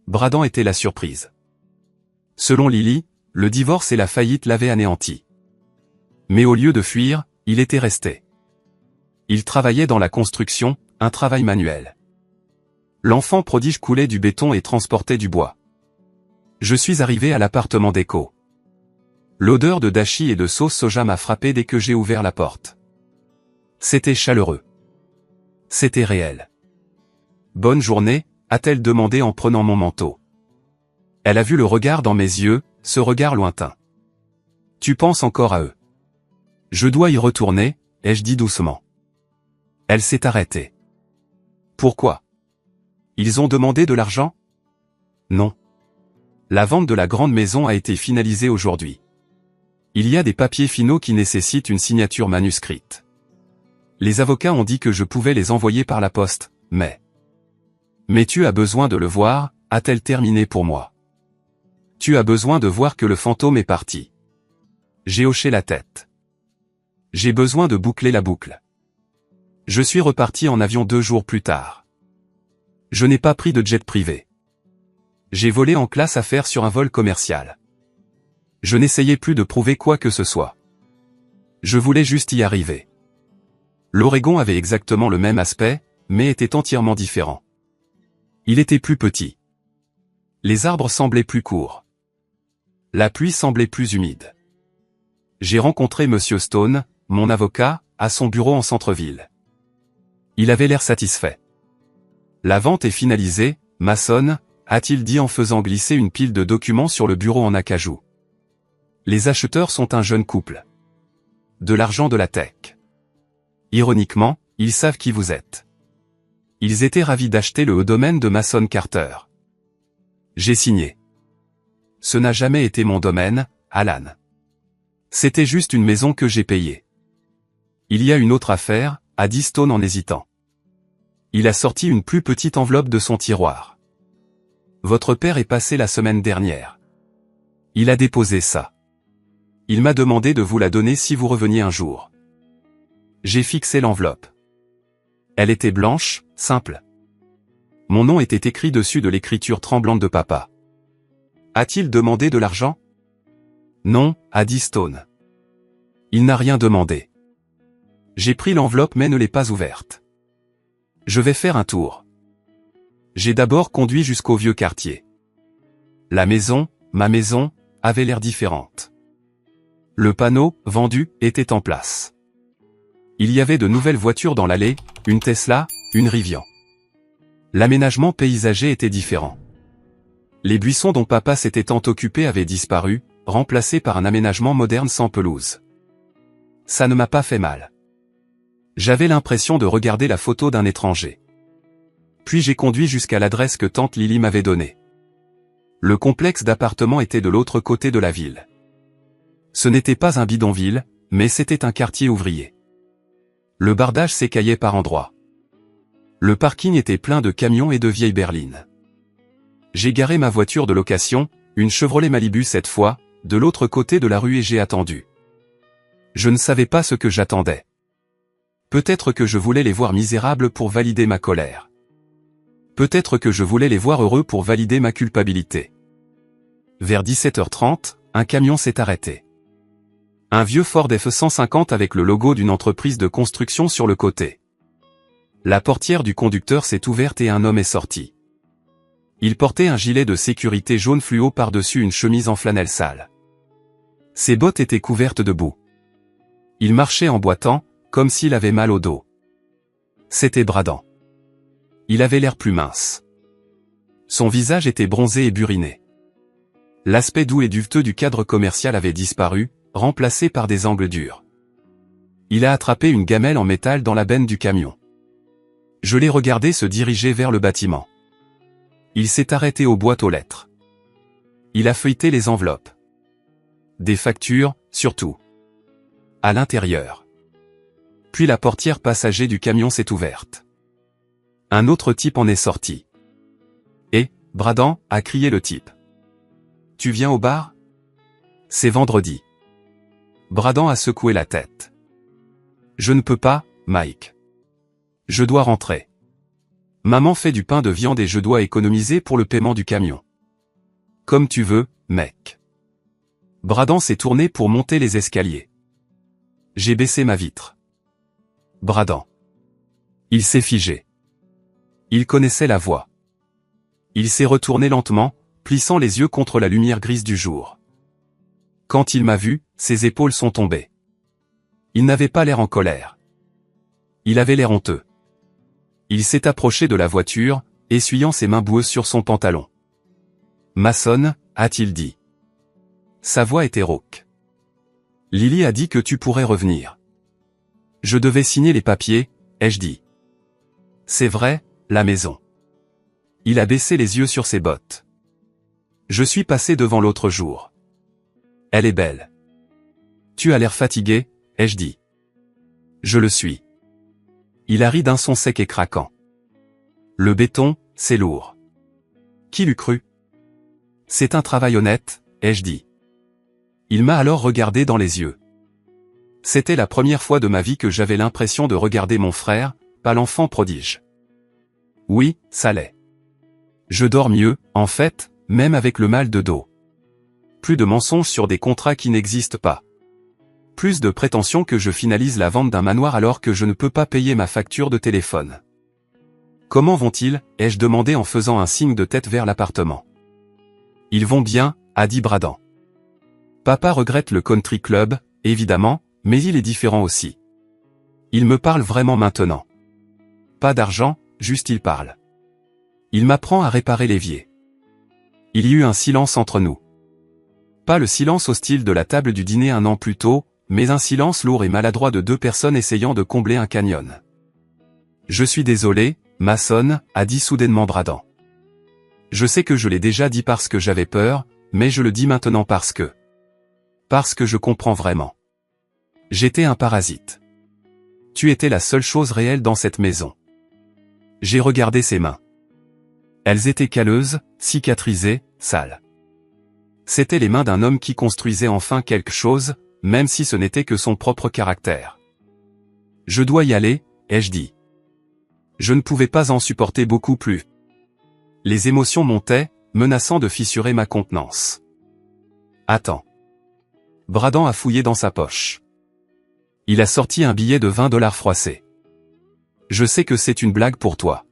S1: Bradan était la surprise. Selon Lily, le divorce et la faillite l'avaient anéanti. Mais au lieu de fuir, il était resté. Il travaillait dans la construction, un travail manuel. L'enfant prodige coulait du béton et transportait du bois. Je suis arrivé à l'appartement d'Echo. L'odeur de dashi et de sauce soja m'a frappé dès que j'ai ouvert la porte. C'était chaleureux. C'était réel. Bonne journée, a-t-elle demandé en prenant mon manteau. Elle a vu le regard dans mes yeux, ce regard lointain. Tu penses encore à eux. Je dois y retourner, ai-je dit doucement. Elle s'est arrêtée. Pourquoi? Ils ont demandé de l'argent? Non. La vente de la grande maison a été finalisée aujourd'hui. Il y a des papiers finaux qui nécessitent une signature manuscrite. Les avocats ont dit que je pouvais les envoyer par la poste, mais... Mais tu as besoin de le voir, a-t-elle terminé pour moi. Tu as besoin de voir que le fantôme est parti. J'ai hoché la tête. J'ai besoin de boucler la boucle. Je suis reparti en avion 2 jours plus tard. Je n'ai pas pris de jet privé. J'ai volé en classe affaires sur un vol commercial. Je n'essayais plus de prouver quoi que ce soit. Je voulais juste y arriver. L'Oregon avait exactement le même aspect, mais était entièrement différent. Il était plus petit. Les arbres semblaient plus courts. La pluie semblait plus humide. J'ai rencontré Monsieur Stone, mon avocat, à son bureau en centre-ville. Il avait l'air satisfait. La vente est finalisée, Mason, a-t-il dit en faisant glisser une pile de documents sur le bureau en acajou. Les acheteurs sont un jeune couple. De l'argent de la tech. Ironiquement, ils savent qui vous êtes. Ils étaient ravis d'acheter le haut domaine de Mason Carter. J'ai signé. Ce n'a jamais été mon domaine, Alan. C'était juste une maison que j'ai payée. Il y a une autre affaire, a dit Stone en hésitant. Il a sorti une plus petite enveloppe de son tiroir. Votre père est passé la semaine dernière. Il a déposé ça. Il m'a demandé de vous la donner si vous reveniez un jour. J'ai fixé l'enveloppe. Elle était blanche, simple. Mon nom était écrit dessus de l'écriture tremblante de papa. A-t-il demandé de l'argent? Non, a dit Stone. Il n'a rien demandé. J'ai pris l'enveloppe mais ne l'ai pas ouverte. Je vais faire un tour. J'ai d'abord conduit jusqu'au vieux quartier. La maison, ma maison, avait l'air différente. Le panneau « Vendu » était en place. Il y avait de nouvelles voitures dans l'allée, une Tesla, une Rivian. L'aménagement paysager était différent. Les buissons dont papa s'était tant occupé avaient disparu, remplacés par un aménagement moderne sans pelouse. Ça ne m'a pas fait mal. J'avais l'impression de regarder la photo d'un étranger. Puis j'ai conduit jusqu'à l'adresse que tante Lily m'avait donnée. Le complexe d'appartements était de l'autre côté de la ville. Ce n'était pas un bidonville, mais c'était un quartier ouvrier. Le bardage s'écaillait par endroits. Le parking était plein de camions et de vieilles berlines. J'ai garé ma voiture de location, une Chevrolet Malibu cette fois, de l'autre côté de la rue et j'ai attendu. Je ne savais pas ce que j'attendais. Peut-être que je voulais les voir misérables pour valider ma colère. Peut-être que je voulais les voir heureux pour valider ma culpabilité. Vers 17h30, un camion s'est arrêté. Un vieux Ford F-150 avec le logo d'une entreprise de construction sur le côté. La portière du conducteur s'est ouverte et un homme est sorti. Il portait un gilet de sécurité jaune fluo par-dessus une chemise en flanelle sale. Ses bottes étaient couvertes de boue. Il marchait en boitant, comme s'il avait mal au dos. C'était Bradan. Il avait l'air plus mince. Son visage était bronzé et buriné. L'aspect doux et duveteux du cadre commercial avait disparu, remplacé par des angles durs. Il a attrapé une gamelle en métal dans la benne du camion. Je l'ai regardé se diriger vers le bâtiment. Il s'est arrêté aux boîtes aux lettres. Il a feuilleté les enveloppes. Des factures, surtout. À l'intérieur. Puis la portière passager du camion s'est ouverte. Un autre type en est sorti. « Eh, Bradan » a crié le type. « Tu viens au bar ? C'est vendredi. » Bradan a secoué la tête. « Je ne peux pas, Mike. Je dois rentrer. Maman fait du pain de viande et je dois économiser pour le paiement du camion. » « Comme tu veux, mec. » Bradan s'est tourné pour monter les escaliers. J'ai baissé ma vitre. Bradan. Il s'est figé. Il connaissait la voix. Il s'est retourné lentement, plissant les yeux contre la lumière grise du jour. Quand il m'a vu, ses épaules sont tombées. Il n'avait pas l'air en colère. Il avait l'air honteux. Il s'est approché de la voiture, essuyant ses mains boueuses sur son pantalon. « Mason » a-t-il dit. Sa voix était rauque. « Lily a dit que tu pourrais revenir. » Je devais signer les papiers, ai-je dit. « C'est vrai, la maison. » Il a baissé les yeux sur ses bottes. « Je suis passé devant l'autre jour. Elle est belle. »« Tu as l'air fatigué, ai-je dit. »« Je le suis. » Il a ri d'un son sec et craquant. « Le béton, c'est lourd. » Qui l'eût cru ? « C'est un travail honnête, ai-je dit. » Il m'a alors regardé dans les yeux. C'était la première fois de ma vie que j'avais l'impression de regarder mon frère, pas l'enfant prodige. Oui, ça l'est. Je dors mieux, en fait, même avec le mal de dos. Plus de mensonges sur des contrats qui n'existent pas. Plus de prétentions que je finalise la vente d'un manoir alors que je ne peux pas payer ma facture de téléphone. Comment vont-ils ? Ai-je demandé en faisant un signe de tête vers l'appartement. Ils vont bien, a dit Bradan. Papa regrette le country club, évidemment, mais il est différent aussi. Il me parle vraiment maintenant. Pas d'argent, juste il parle. Il m'apprend à réparer l'évier. Il y eut un silence entre nous. Pas le silence hostile de la table du dîner un an plus tôt, mais un silence lourd et maladroit de deux personnes essayant de combler un canyon. Je suis désolé, Mason, a dit soudainement Bradan. Je sais que je l'ai déjà dit parce que j'avais peur, mais je le dis maintenant parce que je comprends vraiment. J'étais un parasite. Tu étais la seule chose réelle dans cette maison. J'ai regardé ses mains. Elles étaient calleuses, cicatrisées, sales. C'étaient les mains d'un homme qui construisait enfin quelque chose, même si ce n'était que son propre caractère. Je dois y aller, ai-je dit. Je ne pouvais pas en supporter beaucoup plus. Les émotions montaient, menaçant de fissurer ma contenance. Attends. Bradan a fouillé dans sa poche. Il a sorti un billet de 20 $ froissé. Je sais que c'est une blague pour toi.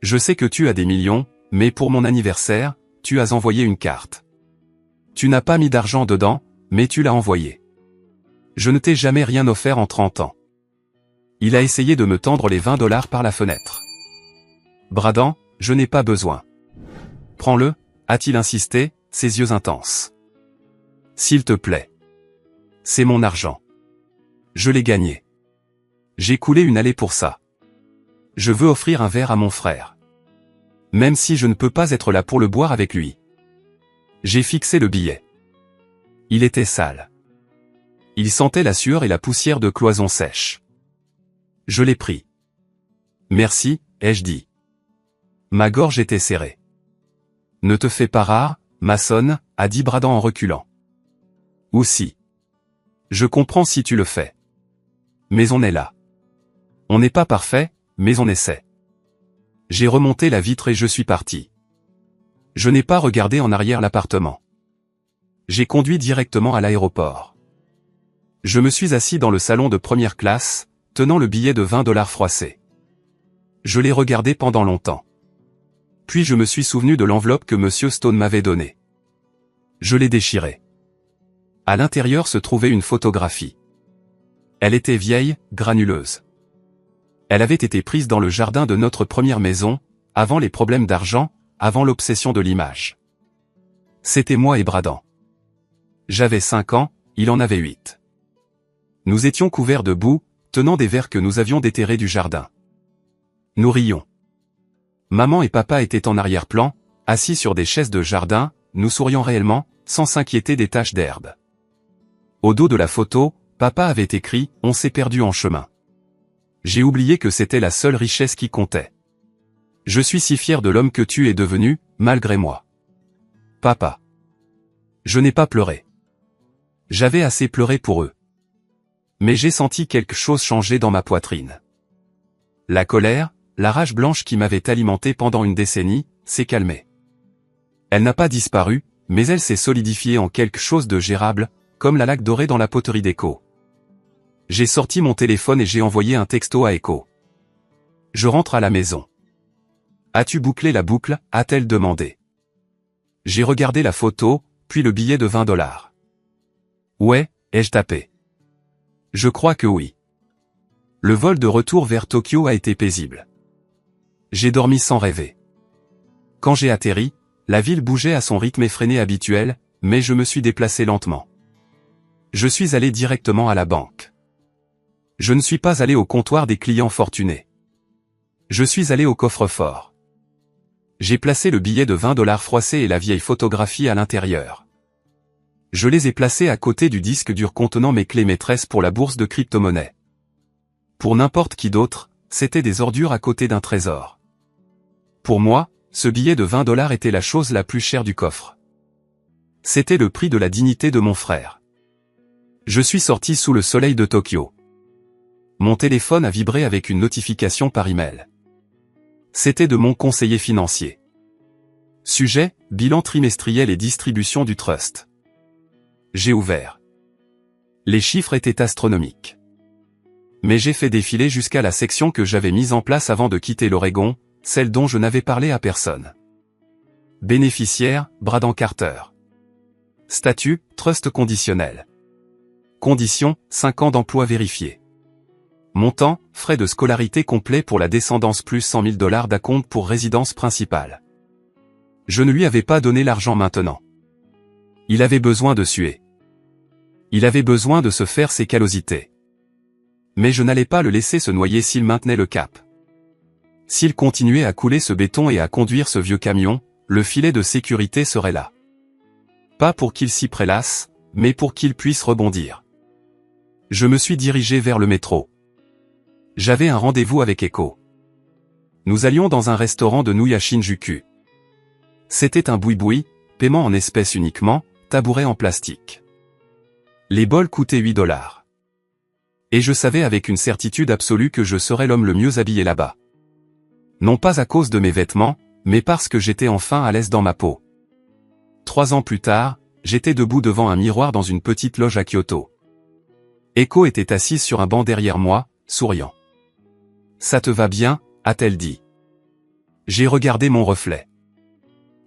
S1: Je sais que tu as des millions, mais pour mon anniversaire, tu as envoyé une carte. Tu n'as pas mis d'argent dedans, mais tu l'as envoyé. Je ne t'ai jamais rien offert en 30 ans. Il a essayé de me tendre les 20 $ par la fenêtre. Bradan, je n'ai pas besoin. Prends-le, a-t-il insisté, ses yeux intenses. S'il te plaît. C'est mon argent. Je l'ai gagné. J'ai coulé une allée pour ça. Je veux offrir un verre à mon frère. Même si je ne peux pas être là pour le boire avec lui. J'ai fixé le billet. Il était sale. Il sentait la sueur et la poussière de cloisons sèches. Je l'ai pris. Merci, ai-je dit. Ma gorge était serrée. Ne te fais pas rare, maçonne, a dit Bradan en reculant. Aussi. Je comprends si tu le fais. Mais on est là. On n'est pas parfait, mais on essaie. J'ai remonté la vitre et je suis parti. Je n'ai pas regardé en arrière l'appartement. J'ai conduit directement à l'aéroport. Je me suis assis dans le salon de première classe, tenant le billet de 20 $ froissé. Je l'ai regardé pendant longtemps. Puis je me suis souvenu de l'enveloppe que M. Stone m'avait donnée. Je l'ai déchirée. À l'intérieur se trouvait une photographie. Elle était vieille, granuleuse. Elle avait été prise dans le jardin de notre première maison, avant les problèmes d'argent, avant l'obsession de l'image. C'était moi et Bradan. J'avais 5 ans, il en avait 8. Nous étions couverts de boue, tenant des verres que nous avions déterrés du jardin. Nous rions. Maman et papa étaient en arrière-plan, assis sur des chaises de jardin, nous souriant réellement, sans s'inquiéter des taches d'herbe. Au dos de la photo, papa avait écrit « On s'est perdu en chemin ». J'ai oublié que c'était la seule richesse qui comptait. Je suis si fier de l'homme que tu es devenu, malgré moi. Papa. Je n'ai pas pleuré. J'avais assez pleuré pour eux. Mais j'ai senti quelque chose changer dans ma poitrine. La colère, la rage blanche qui m'avait alimenté pendant une décennie, s'est calmée. Elle n'a pas disparu, mais elle s'est solidifiée en quelque chose de gérable, comme la laque dorée dans la poterie d'Echo. J'ai sorti mon téléphone et j'ai envoyé un texto à Echo. Je rentre à la maison. As-tu bouclé la boucle, a-t-elle demandé. J'ai regardé la photo, puis le billet de 20 $. Ouais, ai-je tapé. Je crois que oui. Le vol de retour vers Tokyo a été paisible. J'ai dormi sans rêver. Quand j'ai atterri, la ville bougeait à son rythme effréné habituel, mais je me suis déplacé lentement. Je suis allé directement à la banque. Je ne suis pas allé au comptoir des clients fortunés. Je suis allé au coffre-fort. J'ai placé le billet de 20 $ froissé et la vieille photographie à l'intérieur. Je les ai placés à côté du disque dur contenant mes clés maîtresses pour la bourse de crypto-monnaie. Pour n'importe qui d'autre, c'était des ordures à côté d'un trésor. Pour moi, ce billet de 20 $ était la chose la plus chère du coffre. C'était le prix de la dignité de mon frère. Je suis sorti sous le soleil de Tokyo. Mon téléphone a vibré avec une notification par email. C'était de mon conseiller financier. Sujet, bilan trimestriel et distribution du trust. J'ai ouvert. Les chiffres étaient astronomiques. Mais j'ai fait défiler jusqu'à la section que j'avais mise en place avant de quitter l'Oregon, celle dont je n'avais parlé à personne. Bénéficiaire, Bradan Carter. Statut, trust conditionnel. Condition, 5 ans d'emploi vérifié. Montant, frais de scolarité complet pour la descendance plus 100 000 $ d'acompte pour résidence principale. Je ne lui avais pas donné l'argent maintenant. Il avait besoin de suer. Il avait besoin de se faire ses callosités. Mais je n'allais pas le laisser se noyer s'il maintenait le cap. S'il continuait à couler ce béton et à conduire ce vieux camion, le filet de sécurité serait là. Pas pour qu'il s'y prélasse, mais pour qu'il puisse rebondir. Je me suis dirigé vers le métro. J'avais un rendez-vous avec Echo. Nous allions dans un restaurant de nouilles à Shinjuku. C'était un boui-boui, paiement en espèces uniquement, tabouret en plastique. Les bols coûtaient 8 $. Et je savais avec une certitude absolue que je serais l'homme le mieux habillé là-bas. Non pas à cause de mes vêtements, mais parce que j'étais enfin à l'aise dans ma peau. 3 ans plus tard, j'étais debout devant un miroir dans une petite loge à Kyoto. Echo était assise sur un banc derrière moi, souriant. « Ça te va bien ?» a-t-elle dit. J'ai regardé mon reflet.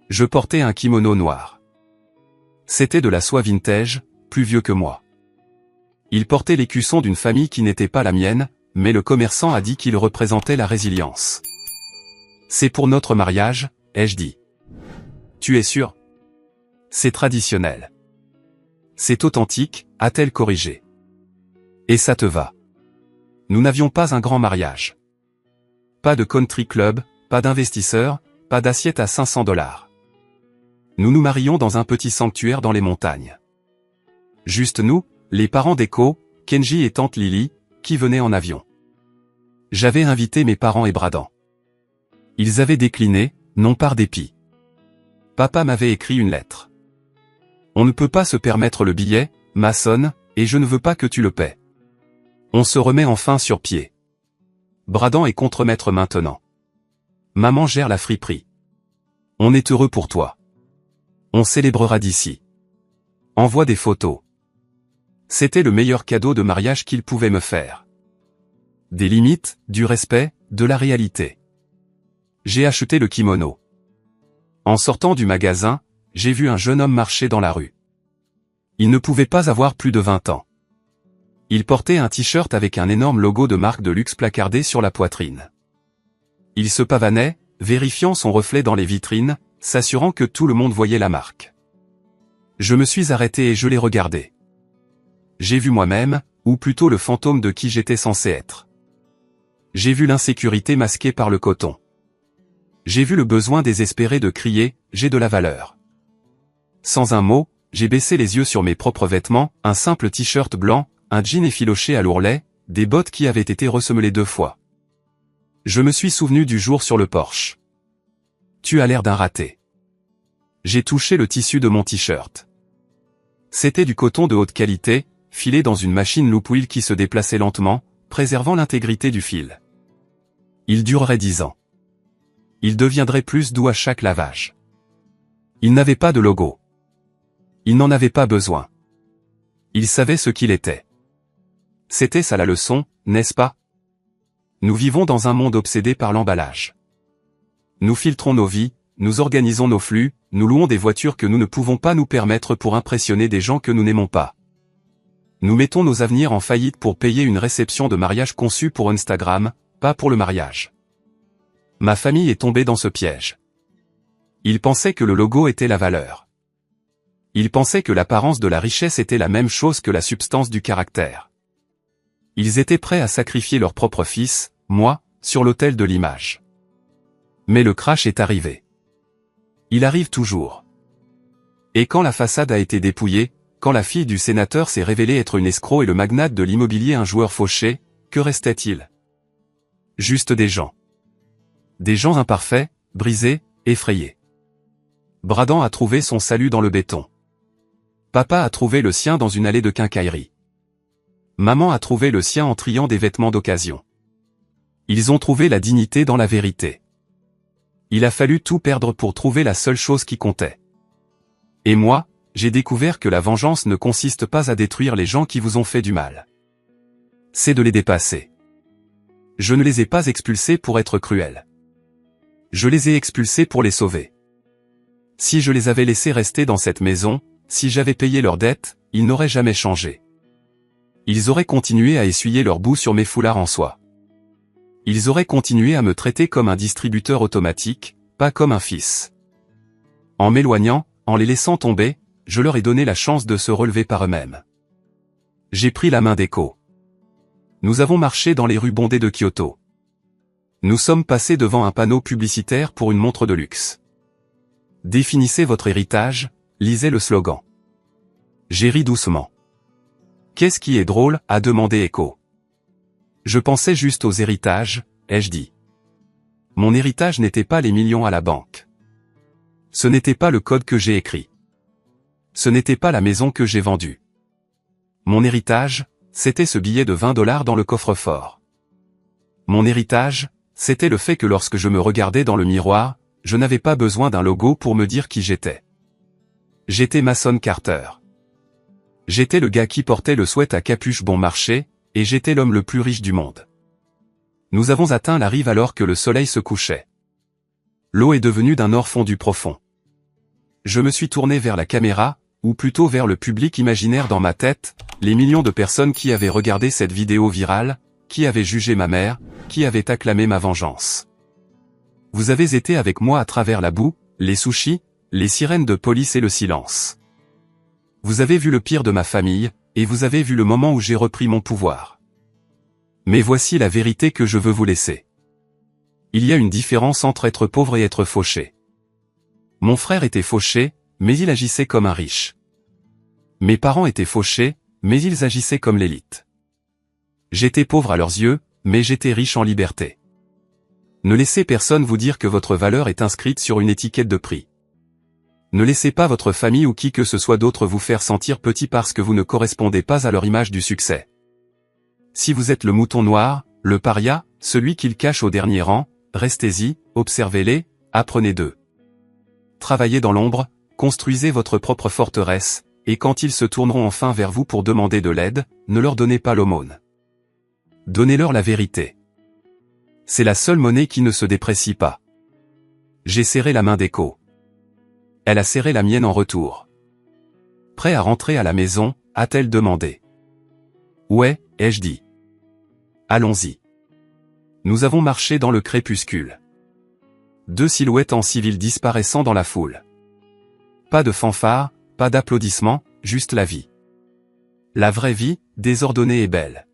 S1: Je portais un kimono noir. C'était de la soie vintage, plus vieux que moi. Il portait l'écusson d'une famille qui n'était pas la mienne, mais le commerçant a dit qu'il représentait la résilience. C'est pour notre mariage, ai-je dit. Tu es sûr? C'est traditionnel. C'est authentique, a-t-elle corrigé. Et ça te va? Nous n'avions pas un grand mariage. Pas de country club, pas d'investisseurs, pas d'assiette à $500. Nous nous marions dans un petit sanctuaire dans les montagnes. Juste nous, les parents d'Eko, Kenji et tante Lily, qui venaient en avion. J'avais invité mes parents et Bradan. Ils avaient décliné, non par dépit. Papa m'avait écrit une lettre. On ne peut pas se permettre le billet, Mason, et je ne veux pas que tu le paies. On se remet enfin sur pied. Bradan est contremaître maintenant. Maman gère la friperie. On est heureux pour toi. On célébrera d'ici. Envoie des photos. C'était le meilleur cadeau de mariage qu'il pouvait me faire. Des limites, du respect, de la réalité. J'ai acheté le kimono. En sortant du magasin, j'ai vu un jeune homme marcher dans la rue. Il ne pouvait pas avoir plus de 20 ans. Il portait un t-shirt avec un énorme logo de marque de luxe placardé sur la poitrine. Il se pavanait, vérifiant son reflet dans les vitrines, s'assurant que tout le monde voyait la marque. Je me suis arrêté et je l'ai regardé. J'ai vu moi-même, ou plutôt le fantôme de qui j'étais censé être. J'ai vu l'insécurité masquée par le coton. J'ai vu le besoin désespéré de crier « j'ai de la valeur ». Sans un mot, j'ai baissé les yeux sur mes propres vêtements, un simple t-shirt blanc, un jean effiloché à l'ourlet, des bottes qui avaient été ressemelées 2 fois. Je me suis souvenu du jour sur le porche. Tu as l'air d'un raté. J'ai touché le tissu de mon t-shirt. C'était du coton de haute qualité, filé dans une machine loop wheel qui se déplaçait lentement, préservant l'intégrité du fil. Il durerait 10 ans. Il deviendrait plus doux à chaque lavage. Il n'avait pas de logo. Il n'en avait pas besoin. Il savait ce qu'il était. C'était ça la leçon, n'est-ce pas? Nous vivons dans un monde obsédé par l'emballage. Nous filtrons nos vies, nous organisons nos flux, nous louons des voitures que nous ne pouvons pas nous permettre pour impressionner des gens que nous n'aimons pas. Nous mettons nos avenirs en faillite pour payer une réception de mariage conçue pour Instagram, pas pour le mariage. Ma famille est tombée dans ce piège. Ils pensaient que le logo était la valeur. Ils pensaient que l'apparence de la richesse était la même chose que la substance du caractère. Ils étaient prêts à sacrifier leur propre fils, moi, sur l'autel de l'image. Mais le crash est arrivé. Il arrive toujours. Et quand la façade a été dépouillée, quand la fille du sénateur s'est révélée être une escroc et le magnate de l'immobilier un joueur fauché, que restait-il? Juste des gens. Des gens imparfaits, brisés, effrayés. Bradan a trouvé son salut dans le béton. Papa a trouvé le sien dans une allée de quincaillerie. Maman a trouvé le sien en triant des vêtements d'occasion. Ils ont trouvé la dignité dans la vérité. Il a fallu tout perdre pour trouver la seule chose qui comptait. Et moi, j'ai découvert que la vengeance ne consiste pas à détruire les gens qui vous ont fait du mal. C'est de les dépasser. Je ne les ai pas expulsés pour être cruel. Je les ai expulsés pour les sauver. Si je les avais laissés rester dans cette maison, si j'avais payé leurs dettes, ils n'auraient jamais changé. Ils auraient continué à essuyer leur boue sur mes foulards en soie. Ils auraient continué à me traiter comme un distributeur automatique, pas comme un fils. En m'éloignant, en les laissant tomber, je leur ai donné la chance de se relever par eux-mêmes. J'ai pris la main d'Eko. Nous avons marché dans les rues bondées de Kyoto. Nous sommes passés devant un panneau publicitaire pour une montre de luxe. Définissez votre héritage, lisez le slogan. J'ai ri doucement. Qu'est-ce qui est drôle, a demandé Eko. Je pensais juste aux héritages, ai-je dit. Mon héritage n'était pas les millions à la banque. Ce n'était pas le code que j'ai écrit. Ce n'était pas la maison que j'ai vendue. Mon héritage, c'était ce billet de $20 dans le coffre-fort. Mon héritage, c'était le fait que lorsque je me regardais dans le miroir, je n'avais pas besoin d'un logo pour me dire qui j'étais. J'étais Mason Carter. J'étais le gars qui portait le sweat à capuche bon marché, et j'étais l'homme le plus riche du monde. Nous avons atteint la rive alors que le soleil se couchait. L'eau est devenue d'un or fondu profond. Je me suis tourné vers la caméra, ou plutôt vers le public imaginaire dans ma tête, les millions de personnes qui avaient regardé cette vidéo virale, qui avaient jugé ma mère, qui avaient acclamé ma vengeance. Vous avez été avec moi à travers la boue, les sushis, les sirènes de police et le silence. Vous avez vu le pire de ma famille, et vous avez vu le moment où j'ai repris mon pouvoir. Mais voici la vérité que je veux vous laisser. Il y a une différence entre être pauvre et être fauché. Mon frère était fauché, mais il agissait comme un riche. Mes parents étaient fauchés, mais ils agissaient comme l'élite. J'étais pauvre à leurs yeux, mais j'étais riche en liberté. Ne laissez personne vous dire que votre valeur est inscrite sur une étiquette de prix. Ne laissez pas votre famille ou qui que ce soit d'autre vous faire sentir petit parce que vous ne correspondez pas à leur image du succès. Si vous êtes le mouton noir, le paria, celui qu'ils cachent au dernier rang, restez-y, observez-les, apprenez d'eux. Travaillez dans l'ombre, construisez votre propre forteresse, et quand ils se tourneront enfin vers vous pour demander de l'aide, ne leur donnez pas l'aumône. Donnez-leur la vérité. C'est la seule monnaie qui ne se déprécie pas. J'ai serré la main d'Echo. Elle a serré la mienne en retour. Prêt à rentrer à la maison, a-t-elle demandé. Ouais, ai-je dit. Allons-y. Nous avons marché dans le crépuscule. Deux silhouettes en civil disparaissant dans la foule. Pas de fanfare, pas d'applaudissements, juste la vie. La vraie vie, désordonnée et belle.